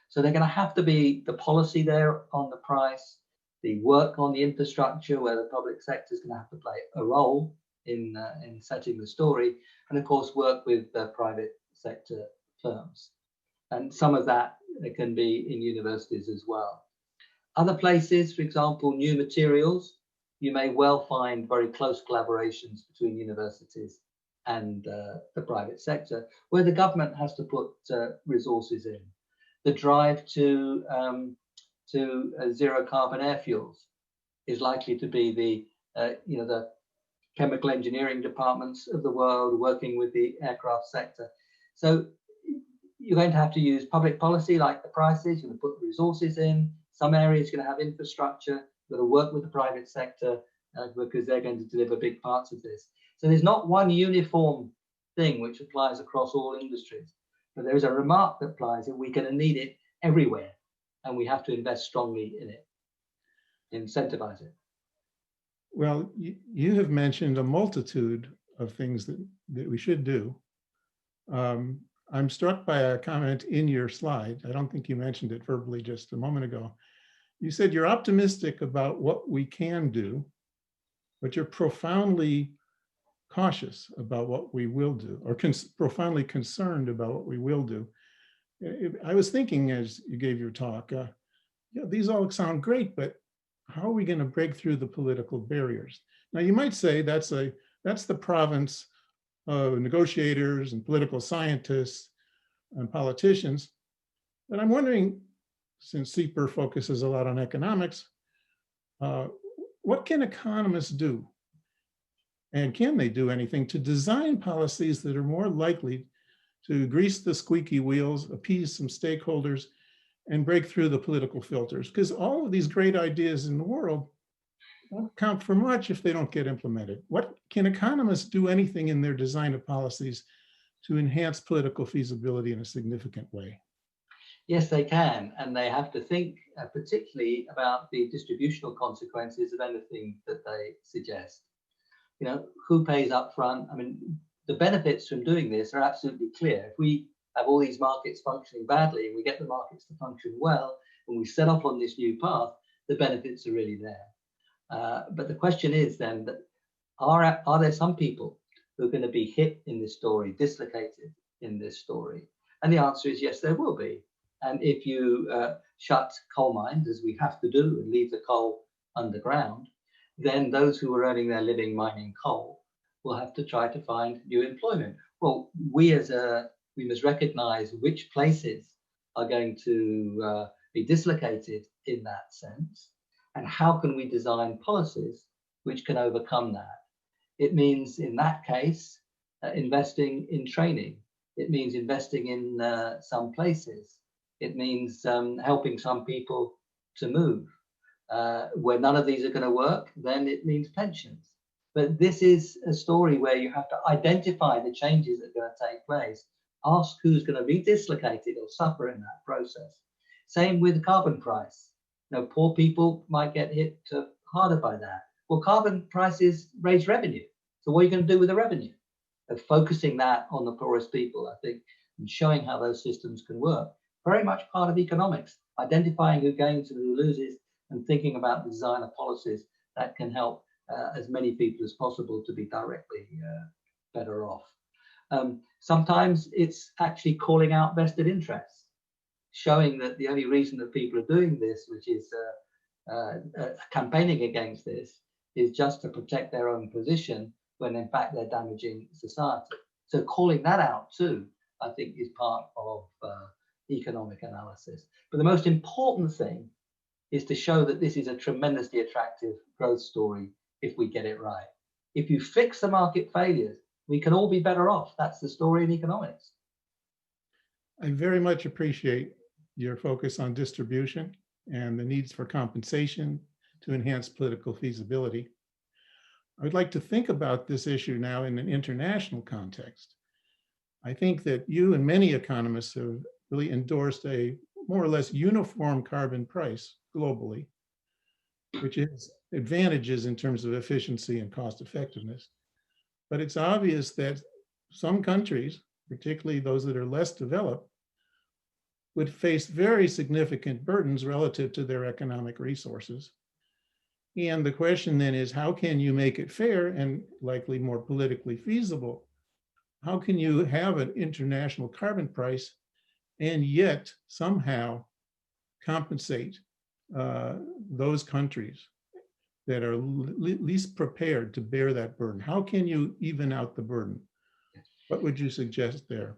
So they're going to have to be the policy there on the price, the work on the infrastructure where the public sector is going to have to play a role in setting the story, and of course work with the private sector firms. And some of that can be in universities as well. Other places, for example, new materials, you may well find very close collaborations between universities and the private sector, where the government has to put resources in. The drive to zero carbon air fuels is likely to be the chemical engineering departments of the world working with the aircraft sector. So you're going to have to use public policy like the prices, you're going to put the resources in. Some areas are going to have infrastructure, you're going to work with the private sector because they're going to deliver big parts of this. So there's not one uniform thing which applies across all industries, but there is a remark that applies that we're going to need it everywhere, and we have to invest strongly in it, incentivize it. Well, you have mentioned a multitude of things that we should do. I'm struck by a comment in your slide. I don't think you mentioned it verbally just a moment ago. You said you're optimistic about what we can do, but you're profoundly cautious about what we will do, or profoundly concerned about what we will do. I was thinking as you gave your talk, yeah, these all sound great, but how are we going to break through the political barriers? Now, you might say that's the province of negotiators and political scientists and politicians. But I'm wondering, since SIEPR focuses a lot on economics, what can economists do? And can they do anything to design policies that are more likely to grease the squeaky wheels, appease some stakeholders, and break through the political filters? Because all of these great ideas in the world won't count for much if they don't get implemented. What can economists do anything in their design of policies to enhance political feasibility in a significant way? Yes, they can, and they have to think particularly about the distributional consequences of anything that they suggest. You know, who pays up front? I mean, the benefits from doing this are absolutely clear. If we have all these markets functioning badly and we get the markets to function well, and we set off on this new path, the benefits are really there. But the question is then that are there some people who are going to be hit in this story, dislocated in this story? And the answer is yes, there will be. And if you shut coal mines, as we have to do, and leave the coal underground, then those who are earning their living mining coal will have to try to find new employment. Well, we must recognize which places are going to be dislocated in that sense, and how can we design policies which can overcome that. It means, in that case, investing in training. It means investing in some places. It means helping some people to move. Where none of these are going to work, then it means pensions. But this is a story where you have to identify the changes that are going to take place, ask who's going to be dislocated or suffer in that process. Same with the carbon price. You know, poor people might get hit harder by that. Well, carbon prices raise revenue. So what are you going to do with the revenue? Focusing that on the poorest people, I think, and showing how those systems can work. Very much part of economics, identifying who gains and who loses, and thinking about the design of policies that can help as many people as possible to be directly better off. Sometimes it's actually calling out vested interests, showing that the only reason that people are doing this, which is campaigning against this, is just to protect their own position when in fact they're damaging society. So calling that out too, I think, is part of economic analysis. But the most important thing is to show that this is a tremendously attractive growth story if we get it right. If you fix the market failures, we can all be better off. That's the story in economics. I very much appreciate your focus on distribution and the needs for compensation to enhance political feasibility. I would like to think about this issue now in an international context. I think that you and many economists have really endorsed a more or less uniform carbon price globally, which has advantages in terms of efficiency and cost effectiveness. But it's obvious that some countries, particularly those that are less developed, would face very significant burdens relative to their economic resources. And the question then is, how can you make it fair and likely more politically feasible? How can you have an international carbon price and yet somehow compensate those countries that are least prepared to bear that burden? How can you even out the burden? What would you suggest there?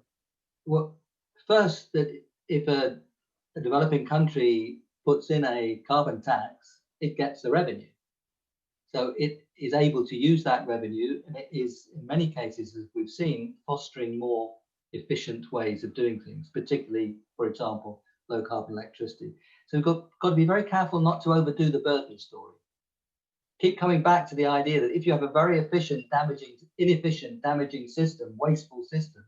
Well, first, that if a developing country puts in a carbon tax, it gets the revenue. So it is able to use that revenue, and it is, in many cases, as we've seen, fostering more efficient ways of doing things, particularly, for example, low carbon electricity. So we've got to be very careful not to overdo the burden story. Keep coming back to the idea that if you have a very inefficient, damaging system, wasteful system,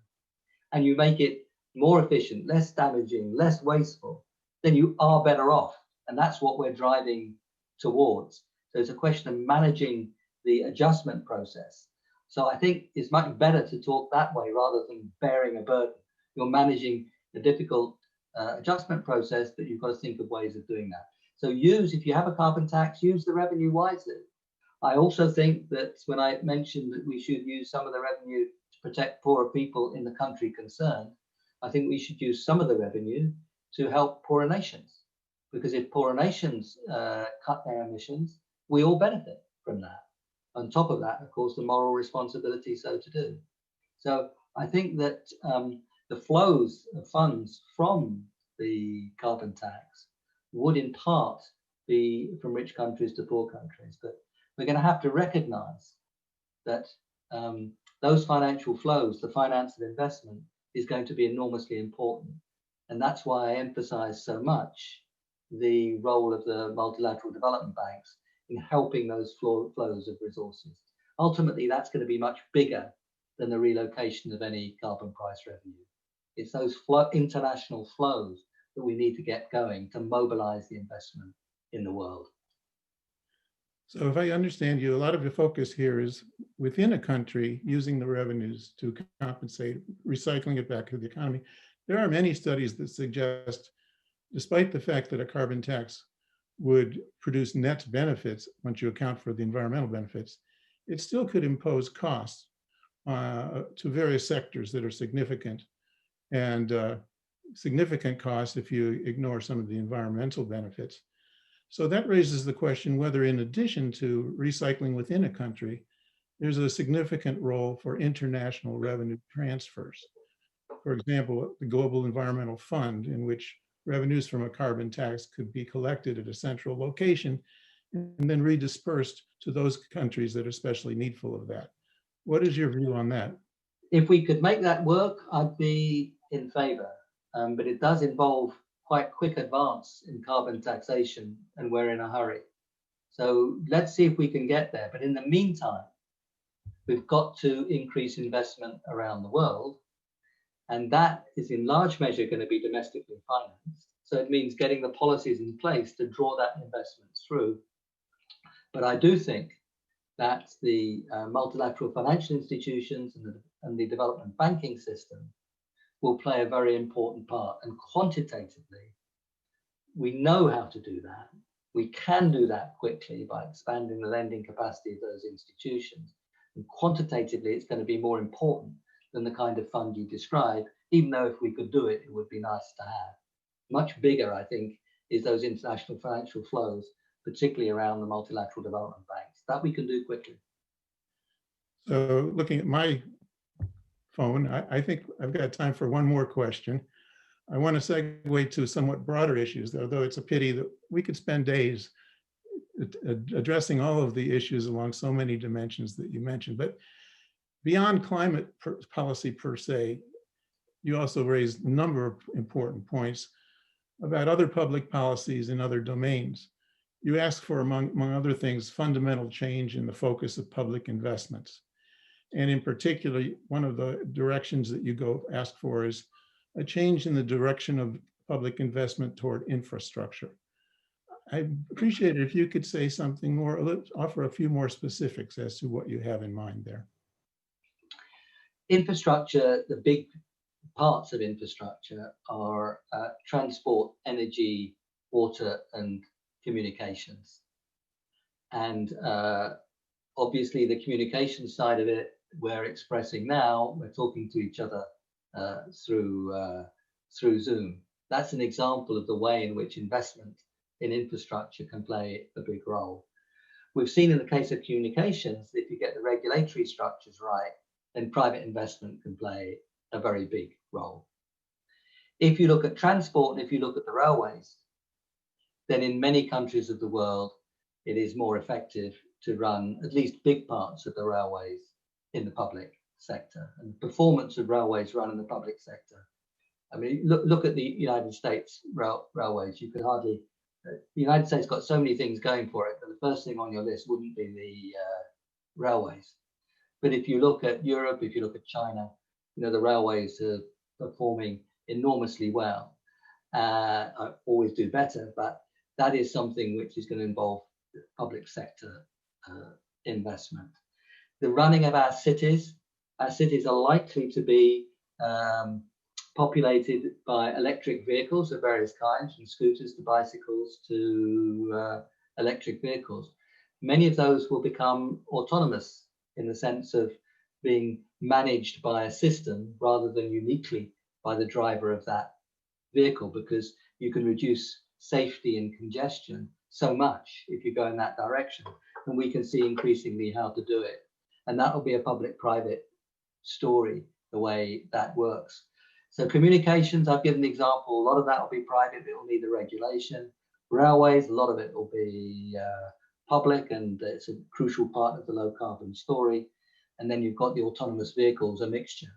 and you make it more efficient, less damaging, less wasteful, then you are better off. And that's what we're driving towards. So it's a question of managing the adjustment process. So I think it's much better to talk that way rather than bearing a burden. You're managing a difficult adjustment process, but you've got to think of ways of doing that. So if you have a carbon tax, use the revenue wisely. I also think that when I mentioned that we should use some of the revenue to protect poorer people in the country concerned, I think we should use some of the revenue to help poorer nations. Because if poorer nations cut their emissions, we all benefit from that. On top of that, of course, the moral responsibility so to do. So I think that the flows of funds from the carbon tax would in part be from rich countries to poor countries. But we're going to have to recognize that those financial flows, the finance of investment, is going to be enormously important. And that's why I emphasize so much the role of the multilateral development banks in helping those flows of resources. Ultimately, that's going to be much bigger than the relocation of any carbon price revenue. It's those international flows that we need to get going to mobilize the investment in the world. So if I understand you, a lot of your focus here is within a country using the revenues to compensate, recycling it back to the economy. There are many studies that suggest, despite the fact that a carbon tax would produce net benefits once you account for the environmental benefits, it still could impose costs to various sectors that are significant, and significant costs if you ignore some of the environmental benefits. So that raises the question whether, in addition to recycling within a country, there's a significant role for international revenue transfers. For example, the Global Environmental Fund, in which revenues from a carbon tax could be collected at a central location and then redispersed to those countries that are especially needful of that. What is your view on that? If we could make that work, I'd be in favor, but it does involve quite quick advance in carbon taxation, and we're in a hurry. So let's see if we can get there. But in the meantime, we've got to increase investment around the world. And that is in large measure going to be domestically financed. So it means getting the policies in place to draw that investment through. But I do think that the multilateral financial institutions and the development banking system will play a very important part. And quantitatively, we know how to do that. We can do that quickly by expanding the lending capacity of those institutions. And quantitatively, it's going to be more important than the kind of fund you describe, even though if we could do it, it would be nice to have. Much bigger, I think, is those international financial flows, particularly around the multilateral development banks. That we can do quickly. So looking at my phone, I think I've got time for one more question. I want to segue to somewhat broader issues, although it's a pity that we could spend days addressing all of the issues along so many dimensions that you mentioned. But beyond climate policy per se, you also raised a number of important points about other public policies in other domains. You asked for, among other things, fundamental change in the focus of public investments. And in particular, one of the directions that you ask for is a change in the direction of public investment toward infrastructure. I appreciate it if you could say something more, offer a few more specifics as to what you have in mind there. Infrastructure, the big parts of infrastructure are transport, energy, water, and communications. And obviously the communications side of it, we're expressing now, we're talking to each other through Zoom. That's an example of the way in which investment in infrastructure can play a big role. We've seen in the case of communications, that if you get the regulatory structures right, then private investment can play a very big role. If you look at transport and if you look at the railways, then in many countries of the world, it is more effective to run at least big parts of the railways in the public sector. And the performance of railways run in the public sector. I mean, look at the United States railways. You could hardly, the United States got so many things going for it, but the first thing on your list wouldn't be the railways. But if you look at Europe, if you look at China, you know, the railways are performing enormously well. I always do better, but that is something which is going to involve public sector investment. The running of our cities are likely to be populated by electric vehicles of various kinds, from scooters to bicycles to electric vehicles. Many of those will become autonomous in the sense of being managed by a system rather than uniquely by the driver of that vehicle, because you can reduce safety and congestion so much if you go in that direction. And we can see increasingly how to do it. And that will be a public-private story, the way that works. So communications, I've given an example, a lot of that will be private, it will need a regulation. Railways, a lot of it will be public, and it's a crucial part of the low carbon story. And then you've got the autonomous vehicles, a mixture.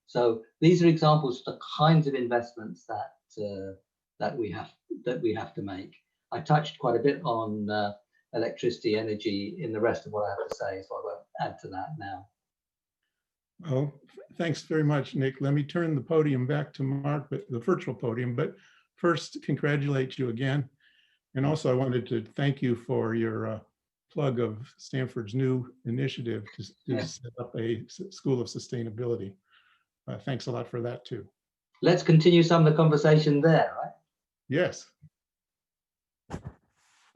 So these are examples of the kinds of investments that we have to make. I touched quite a bit on electricity, energy in the rest of what I have to say, so I won't add to that now. Well, thanks very much, Nick. Let me turn the podium back to Mark, but the virtual podium. But first, congratulate you again. And also, I wanted to thank you for your plug of Stanford's new initiative to set up a School of Sustainability. Thanks a lot for that, too. Let's continue some of the conversation there, right? Yes.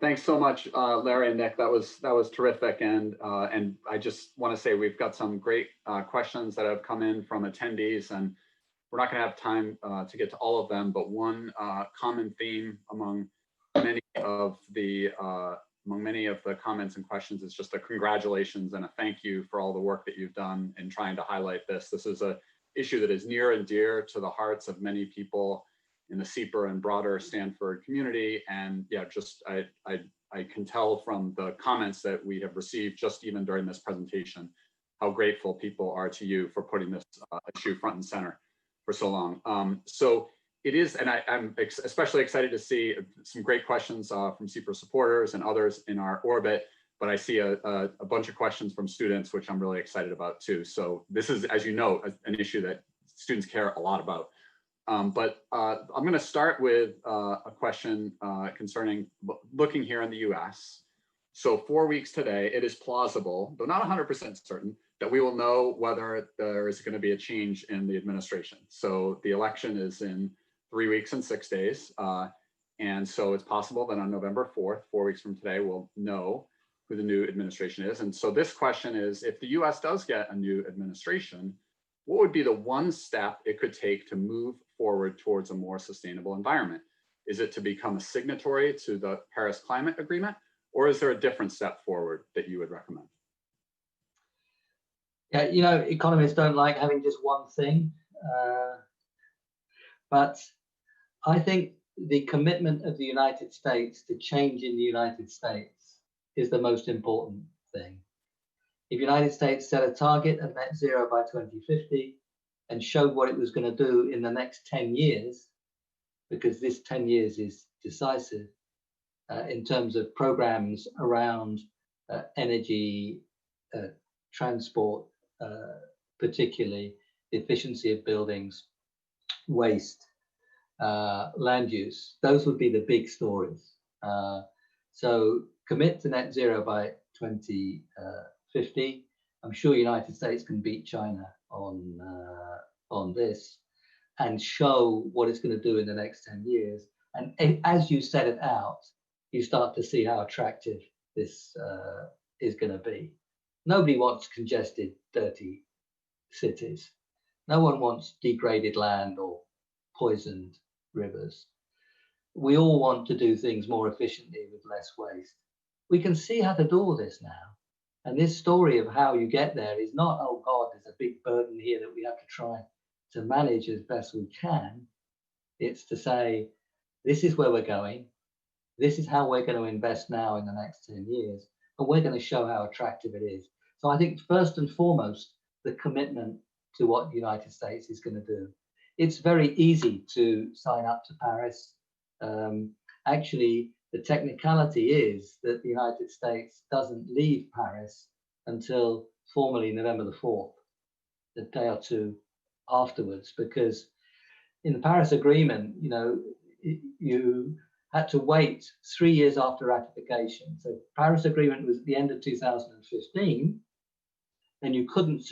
Thanks so much, Larry and Nick. That was terrific, and I just want to say we've got some great questions that have come in from attendees, and we're not going to have time to get to all of them. But one common theme among many of the comments and questions is just a congratulations and a thank you for all the work that you've done in trying to highlight this. This is an issue that is near and dear to the hearts of many people in the SIEPR and broader Stanford community. And yeah, just I can tell from the comments that we have received just even during this presentation, how grateful people are to you for putting this issue front and center for so long. So it is, and I'm especially excited to see some great questions from SIEPR supporters and others in our orbit, but I see a bunch of questions from students, which I'm really excited about too. So this is, as you know, an issue that students care a lot about. But I'm going to start with a question concerning looking here in the US. So 4 weeks today, it is plausible, though not 100% certain, that we will know whether there is going to be a change in the administration. So the election is in 3 weeks and 6 days. And so it's possible that on November 4th, 4 weeks from today, we'll know who the new administration is. And so this question is, if the US does get a new administration, what would be the one step it could take to move forward towards a more sustainable environment? Is it to become a signatory to the Paris Climate Agreement, or is there a different step forward that you would recommend? Yeah, you know, economists don't like having just one thing, but I think the commitment of the United States to change in the United States is the most important thing. If the United States set a target of net zero by 2050 and showed what it was going to do in the next 10 years, because this 10 years is decisive in terms of programs around energy, transport, particularly the efficiency of buildings, waste, land use, those would be the big stories. So commit to net zero by 2050. I'm sure United States can beat China on this and show what it's going to do in the next 10 years. And as you set it out, you start to see how attractive this is going to be. Nobody wants congested, dirty cities. No one wants degraded land or poisoned rivers. We all want to do things more efficiently with less waste. We can see how to do all this now. And this story of how you get there is not, oh God, there's a big burden here that we have to try to manage as best we can. It's to say, this is where we're going. This is how we're going to invest now in the next 10 years. And we're going to show how attractive it is. So I think first and foremost, the commitment to what the United States is going to do. It's very easy to sign up to Paris. Actually, the technicality is that the United States doesn't leave Paris until formally November the 4th, the day or two afterwards, because in the Paris Agreement, you know, you had to wait 3 years after ratification. So Paris Agreement was at the end of 2015, and you couldn't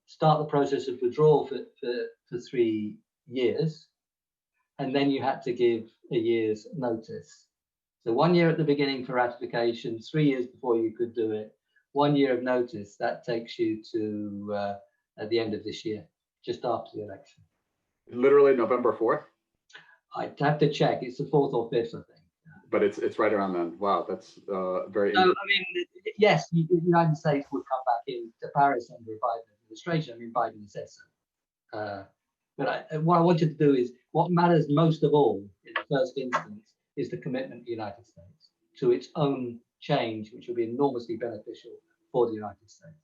start the process of withdrawal for for 3 years, and then you had to give a year's notice. So 1 year at the beginning for ratification, 3 years before you could do it, 1 year of notice. That takes you to at the end of this year, just after the election. Literally November 4th? I'd have to check. It's the 4th or 5th, I think. But it's right around then. Wow, that's very. So, I mean, yes, the United States would come back into Paris under a Biden administration. I mean, Biden said so. But what I wanted to do is, what matters most of all in the first instance is the commitment of the United States to its own change, which will be enormously beneficial for the United States.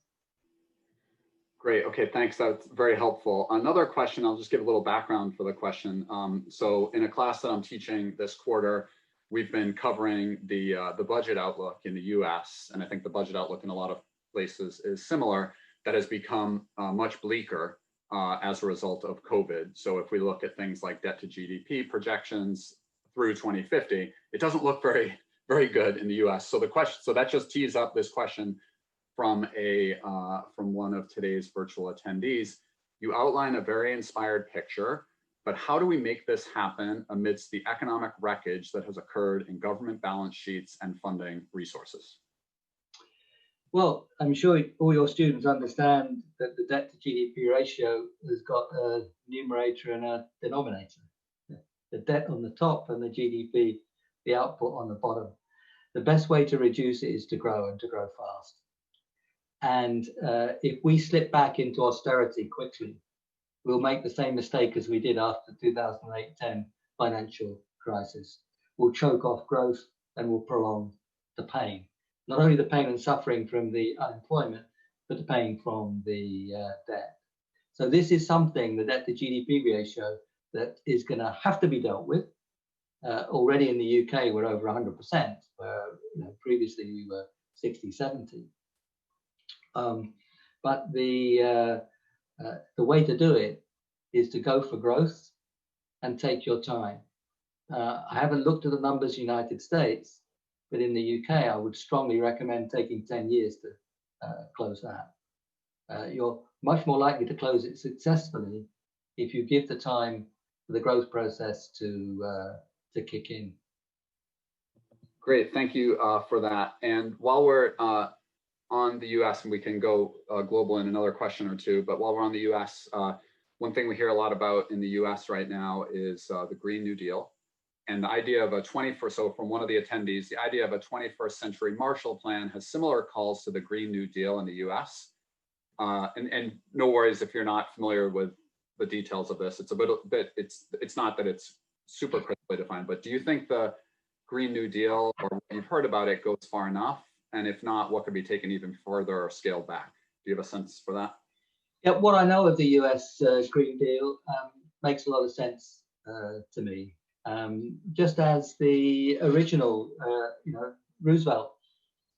Great. Okay, thanks. That's very helpful. Another question, I'll just give a little background for the question. So in a class that I'm teaching this quarter, we've been covering the budget outlook in the US, and I think the budget outlook in a lot of places is similar, that has become much bleaker as a result of COVID. So if we look at things like debt to GDP projections through 2050, it doesn't look very, very good in the US. So the question, so that just tees up this question from one of today's virtual attendees. You outline a very inspired picture, but how do we make this happen amidst the economic wreckage that has occurred in government balance sheets and funding resources? Well, I'm sure all your students understand that the debt to GDP ratio has got a numerator and a denominator. The debt on the top and the GDP, the output on the bottom. The best way to reduce it is to grow, and to grow fast. And if we slip back into austerity quickly, we'll make the same mistake as we did after the 2008-10 financial crisis. We'll choke off growth and we'll prolong the pain. Not only the pain and suffering from the unemployment, but the pain from the debt. So this is something, the debt to GDP ratio, that is going to have to be dealt with. Already in the UK, we're over 100%, where previously we were 60, 70. But the way to do it is to go for growth and take your time. I haven't looked at the numbers in the United States, but in the UK, I would strongly recommend taking 10 years to close that. You're much more likely to close it successfully if you give the time for the growth process to kick in. Great, thank you for that. And while we're on the US, and we can go global in another question or two, but while we're on the US, one thing we hear a lot about in the US right now is the Green New Deal. And the idea of a 21st, so from one of the attendees, the idea of a 21st century Marshall Plan has similar calls to the Green New Deal in the US. And no worries if you're not familiar with the details of this. It's a bit it's not that it's super crisply defined, but do you think the Green New Deal, or what you've heard about it, goes far enough? And if not, what could be taken even further or scaled back? Do you have a sense for that? Yeah, what I know of the US Green Deal makes a lot of sense to me. Just as the original, Roosevelt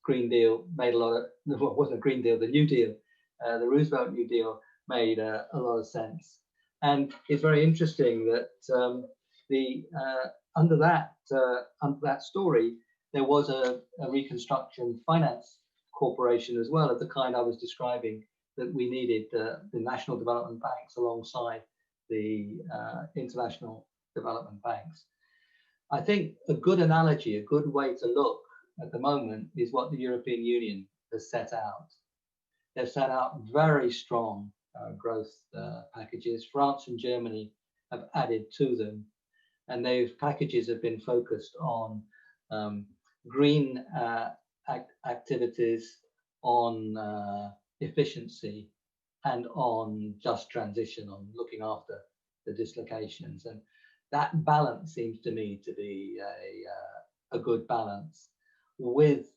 Green Deal made a lot of, well, it wasn't a Green Deal, the New Deal, the Roosevelt New Deal made a lot of sense. And it's very interesting that under that story, there was a reconstruction finance corporation as well, of the kind I was describing, that we needed the national development banks alongside the international development banks. I think a good analogy, a good way to look at the moment is what the European Union has set out. They've set out very strong growth packages. France and Germany have added to them, and those packages have been focused on green activities, on efficiency, and on just transition, on looking after the dislocations. And that balance seems to me to be a good balance, with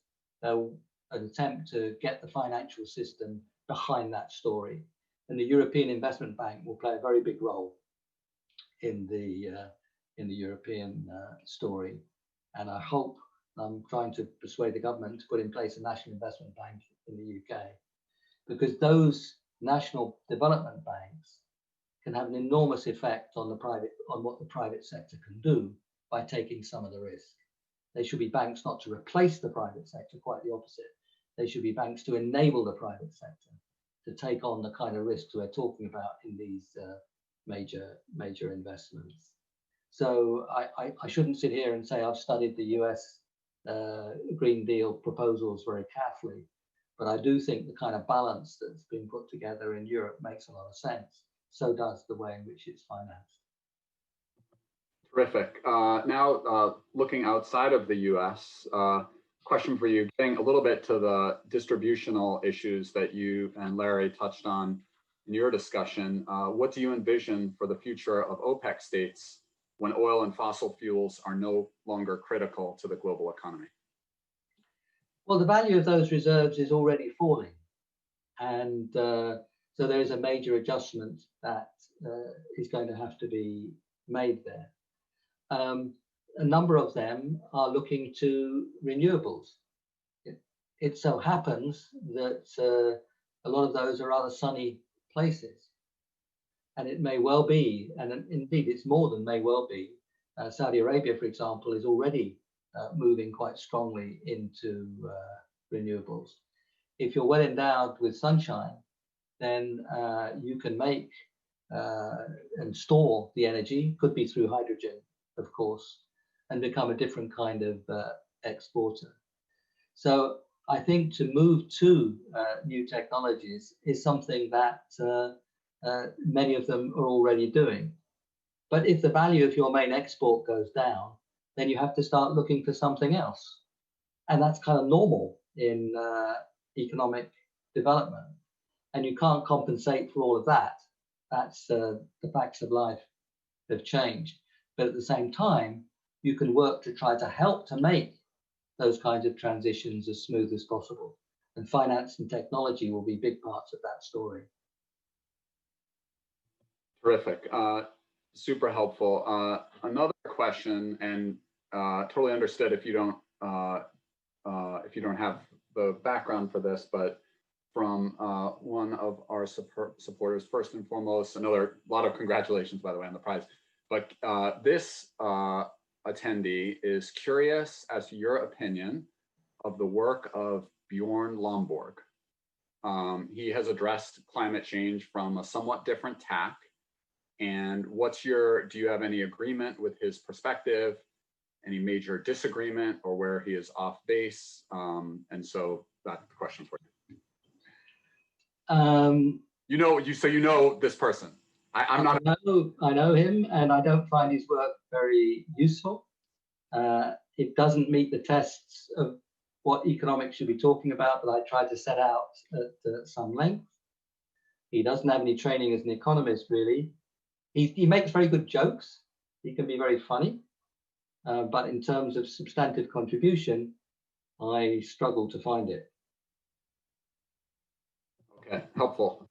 an attempt to get the financial system behind that story. And the European Investment Bank will play a very big role in the European story. And I hope, I'm trying to persuade the government to put in place a national investment bank in the UK, because those national development banks can have an enormous effect on what the private sector can do by taking some of the risk. They should be banks not to replace the private sector, quite the opposite. They should be banks to enable the private sector to take on the kind of risks we're talking about in these major investments. So I shouldn't sit here and say I've studied the US Green Deal proposals very carefully, but I do think the kind of balance that's been put together in Europe makes a lot of sense. So does the way in which it's financed. Terrific. Now, looking outside of the US, question for you, getting a little bit to the distributional issues that you and Larry touched on in your discussion. What do you envision for the future of OPEC states when oil and fossil fuels are no longer critical to the global economy? Well, the value of those reserves is already falling. And so there is a major adjustment that is going to have to be made there. A number of them are looking to renewables. It so happens that a lot of those are rather sunny places. And it may well be, and indeed it's more than may well be, Saudi Arabia, for example, is already moving quite strongly into renewables. If you're well endowed with sunshine, then you can make and store the energy, could be through hydrogen, of course, and become a different kind of exporter. So I think to move to new technologies is something that many of them are already doing. But if the value of your main export goes down, then you have to start looking for something else. And that's kind of normal in economic development. And you can't compensate for all of that. That's the facts of life have changed. But at the same time, you can work to try to help to make those kinds of transitions as smooth as possible. And finance and technology will be big parts of that story. Terrific. Super helpful. Another question, and totally understood if you don't have the background for this, but from one of our supporters, first and foremost, another lot of congratulations, by the way, on the prize. But this attendee is curious as to your opinion of the work of Bjorn Lomborg. He has addressed climate change from a somewhat different tack. And do you have any agreement with his perspective, any major disagreement, or where he is off base? And so that's the question for you. So you know this person. I know him, and I don't find his work very useful. It doesn't meet the tests of what economics should be talking about that I tried to set out at some length. He doesn't have any training as an economist, really. He makes very good jokes. He can be very funny. But in terms of substantive contribution, I struggle to find it. Okay, helpful.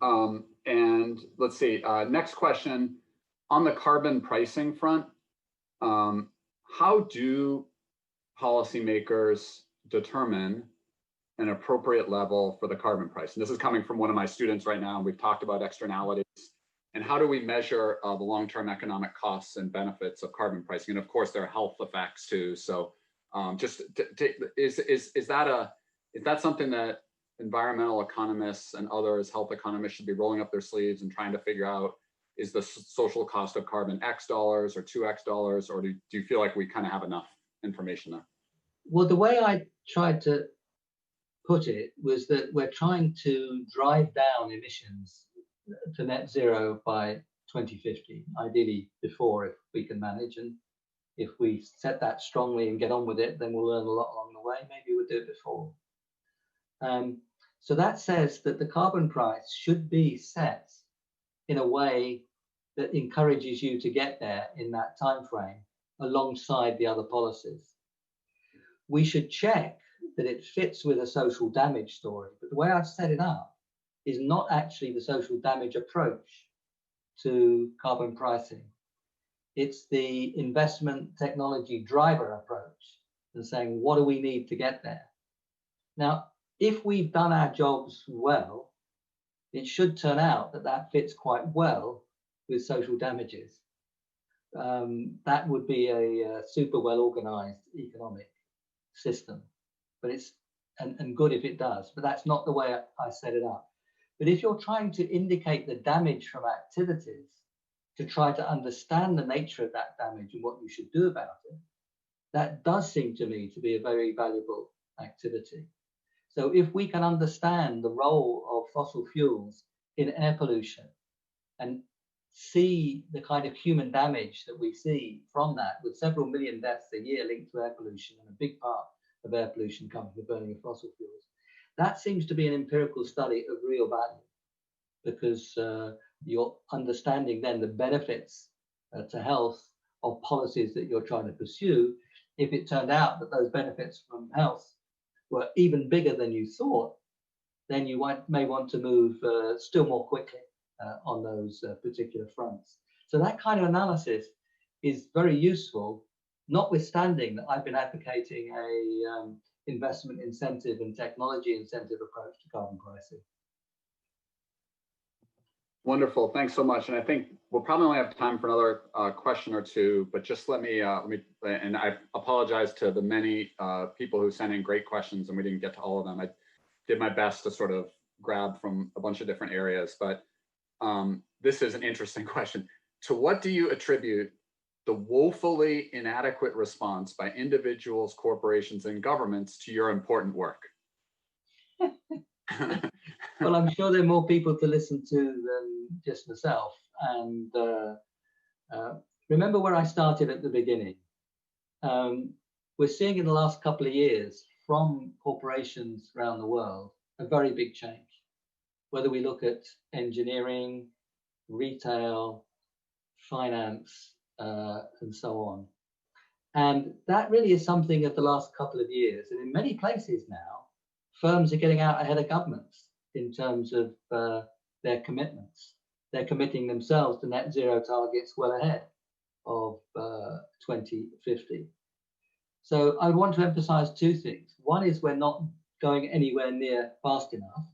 And let's see, next question. On the carbon pricing front, how do policymakers determine an appropriate level for the carbon price? And this is coming from one of my students right now. We've talked about externalities. And how do we measure the long-term economic costs and benefits of carbon pricing? And of course, there are health effects too. So is that something that environmental economists and others, health economists, should be rolling up their sleeves and trying to figure out, is the social cost of carbon X dollars or 2X dollars, or do you feel like we kind of have enough information there? Well, the way I tried to put it was that we're trying to drive down emissions to net zero by 2050, ideally before, if we can manage. And if we set that strongly and get on with it, then we'll learn a lot along the way. Maybe we'll do it before. So that says that the carbon price should be set in a way that encourages you to get there in that time frame alongside the other policies. We should check that it fits with a social damage story. But the way I've set it up is not actually the social damage approach to carbon pricing. It's the investment technology driver approach and saying, what do we need to get there? Now, if we've done our jobs well, it should turn out that that fits quite well with social damages. That would be a super well organized economic system, but it's and good if it does, but that's not the way I set it up. But if you're trying to indicate the damage from activities, to try to understand the nature of that damage and what you should do about it, that does seem to me to be a very valuable activity. So if we can understand the role of fossil fuels in air pollution and see the kind of human damage that we see from that, with several million deaths a year linked to air pollution, and a big part of air pollution comes from the burning of fossil fuels, that seems to be an empirical study of real value, because you're understanding then the benefits to health of policies that you're trying to pursue. If it turned out that those benefits from health were even bigger than you thought, then you may want to move still more quickly on those particular fronts. So that kind of analysis is very useful, notwithstanding that I've been advocating a investment incentive and technology incentive approach to carbon pricing. Wonderful, thanks so much. And I think we'll probably only have time for another question or two, but just let me, and I apologize to the many people who sent in great questions and we didn't get to all of them. I did my best to sort of grab from a bunch of different areas, but this is an interesting question. To what do you attribute the woefully inadequate response by individuals, corporations, and governments to your important work? Well, I'm sure there are more people to listen to than just myself. And remember where I started at the beginning. We're seeing in the last couple of years from corporations around the world a very big change. Whether we look at engineering, retail, finance, and so on. And that really is something of the last couple of years. And in many places now, firms are getting out ahead of governments in terms of their commitments. They're committing themselves to net zero targets well ahead of 2050. So I want to emphasize two things. One is we're not going anywhere near fast enough.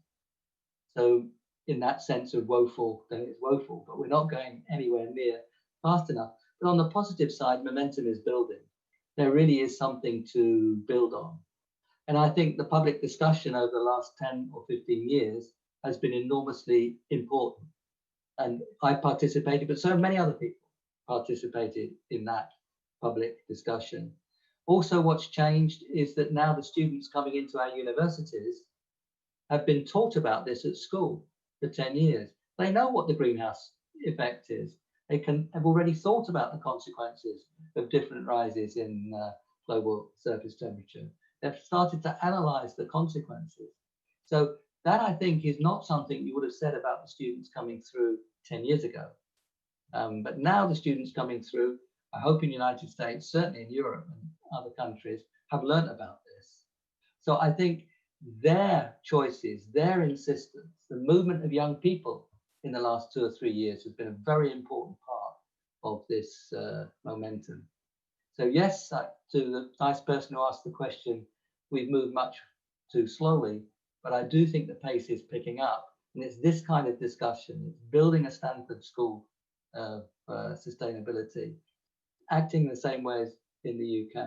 So in that sense of woeful, then it's woeful, but we're not going anywhere near fast enough. But on the positive side, momentum is building. There really is something to build on. And I think the public discussion over the last 10 or 15 years has been enormously important. And I participated, but so many other people participated in that public discussion. Also, what's changed is that now the students coming into our universities have been taught about this at school for 10 years. They know what the greenhouse effect is. They have already thought about the consequences of different rises in global surface temperature. They've started to analyze the consequences. So that, I think, is not something you would have said about the students coming through 10 years ago. But now the students coming through, I hope in the United States, certainly in Europe and other countries, have learned about this. So I think their choices, their insistence, the movement of young people in the last 2 or 3 years has been a very important part of this momentum. So yes, to the nice person who asked the question, we've moved much too slowly, but I do think the pace is picking up. And it's this kind of discussion, it's building a Stanford School of sustainability, acting the same way as in the UK,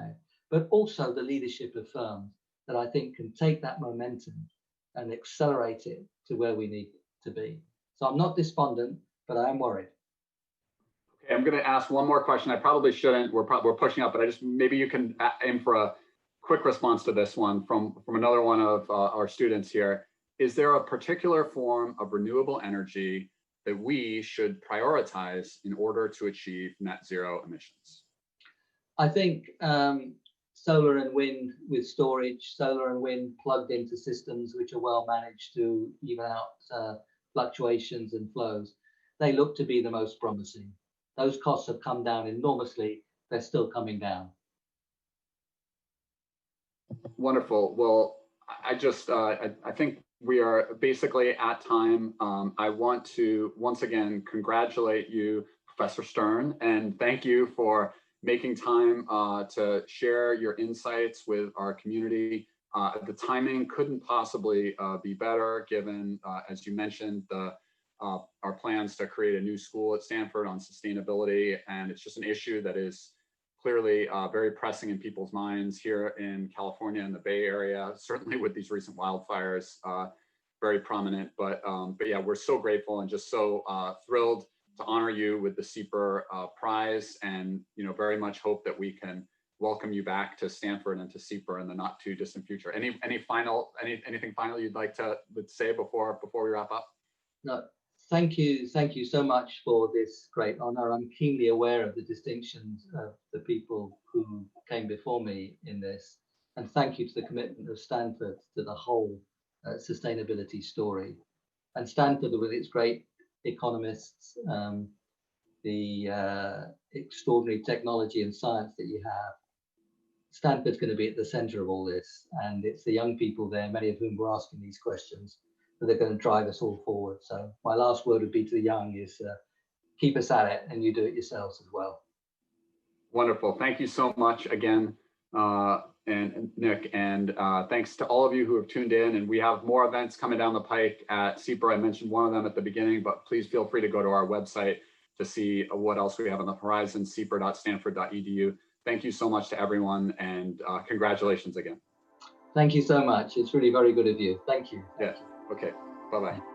but also the leadership of firms that I think can take that momentum and accelerate it to where we need it to be. So I'm not despondent, but I am worried. Okay, I'm going to ask one more question. I probably shouldn't. We're pushing up, but I just maybe you can aim for a quick response to this one from another one of our students here. Is there a particular form of renewable energy that we should prioritize in order to achieve net zero emissions? I think solar and wind with storage, solar and wind plugged into systems which are well managed to even out fluctuations and flows, they look to be the most promising. Those costs have come down enormously. They're still coming down. Wonderful. Well, I just, I think we are basically at time. I want to once again congratulate you, Professor Stern, and thank you for making time to share your insights with our community. The timing couldn't possibly be better given, as you mentioned, our plans to create a new school at Stanford on sustainability. And it's just an issue that is clearly very pressing in people's minds here in California and the Bay Area, certainly with these recent wildfires, very prominent. But yeah, we're so grateful and just so thrilled to honor you with the SIEPR prize, and very much hope that we can welcome you back to Stanford and to SIEPR in the not too distant future. Anything final you'd like to say before we wrap up? No, thank you so much for this great honor. I'm keenly aware of the distinctions of the people who came before me in this, and thank you to the commitment of Stanford to the whole sustainability story. And Stanford, with its great economists, the extraordinary technology and science that you have, Stanford's going to be at the center of all this, and it's the young people there, many of whom were asking these questions, that are going to drive us all forward. So my last word would be to the young is keep us at it, and you do it yourselves as well. Wonderful. Thank you so much again, and Nick, and thanks to all of you who have tuned in. And we have more events coming down the pike at SIEPR. I mentioned one of them at the beginning, but please feel free to go to our website to see what else we have on the horizon, siepr.stanford.edu. Thank you so much to everyone, and congratulations again. Thank you so much. It's really very good of you. Thank you. Yeah. Okay. Bye-bye.